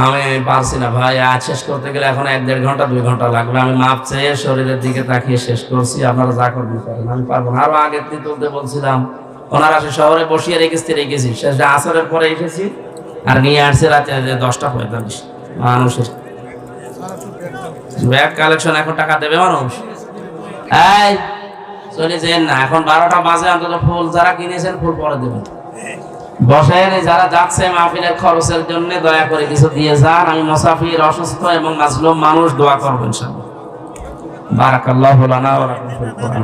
আমি পারছি না ভাই, আজ শেষ করতে গেলে এখন 1-1.5 ঘন্টা 2 ঘন্টা লাগবে। আমি মাপ চেয়ে শরীরের দিকে তাকিয়ে শেষ করছি। আপনারা যা করবেন করেন, আমি পারবো না। আরো আগে তুলতে বলছিলাম, ওনারা সে শহরে বসিয়ে রেখেছি। শেষে আসরের পরে এসেছি, আর নিয়ে আসছে রাতে 10:45। মানুষের ব্যাগ কালেকশন, এখন টাকা দেবে মানুষ। এই চলে যেন না, এখন 12টা বাজে। অন্তত ফুল যারা কিনেছেন ফুল পরে দেবেন। বসেন, যারা যাচ্ছে মাহফিলের খরচের জন্য দয়া করে কিছু দিয়ে যান। আমি মুসাফির, অসুস্থ এবং মাজলুম মানুষ, দোয়া করবেন ইনশাআল্লাহ। বারাকাল্লাহু লানা ওয়া লাকুম ফিল কোরআন।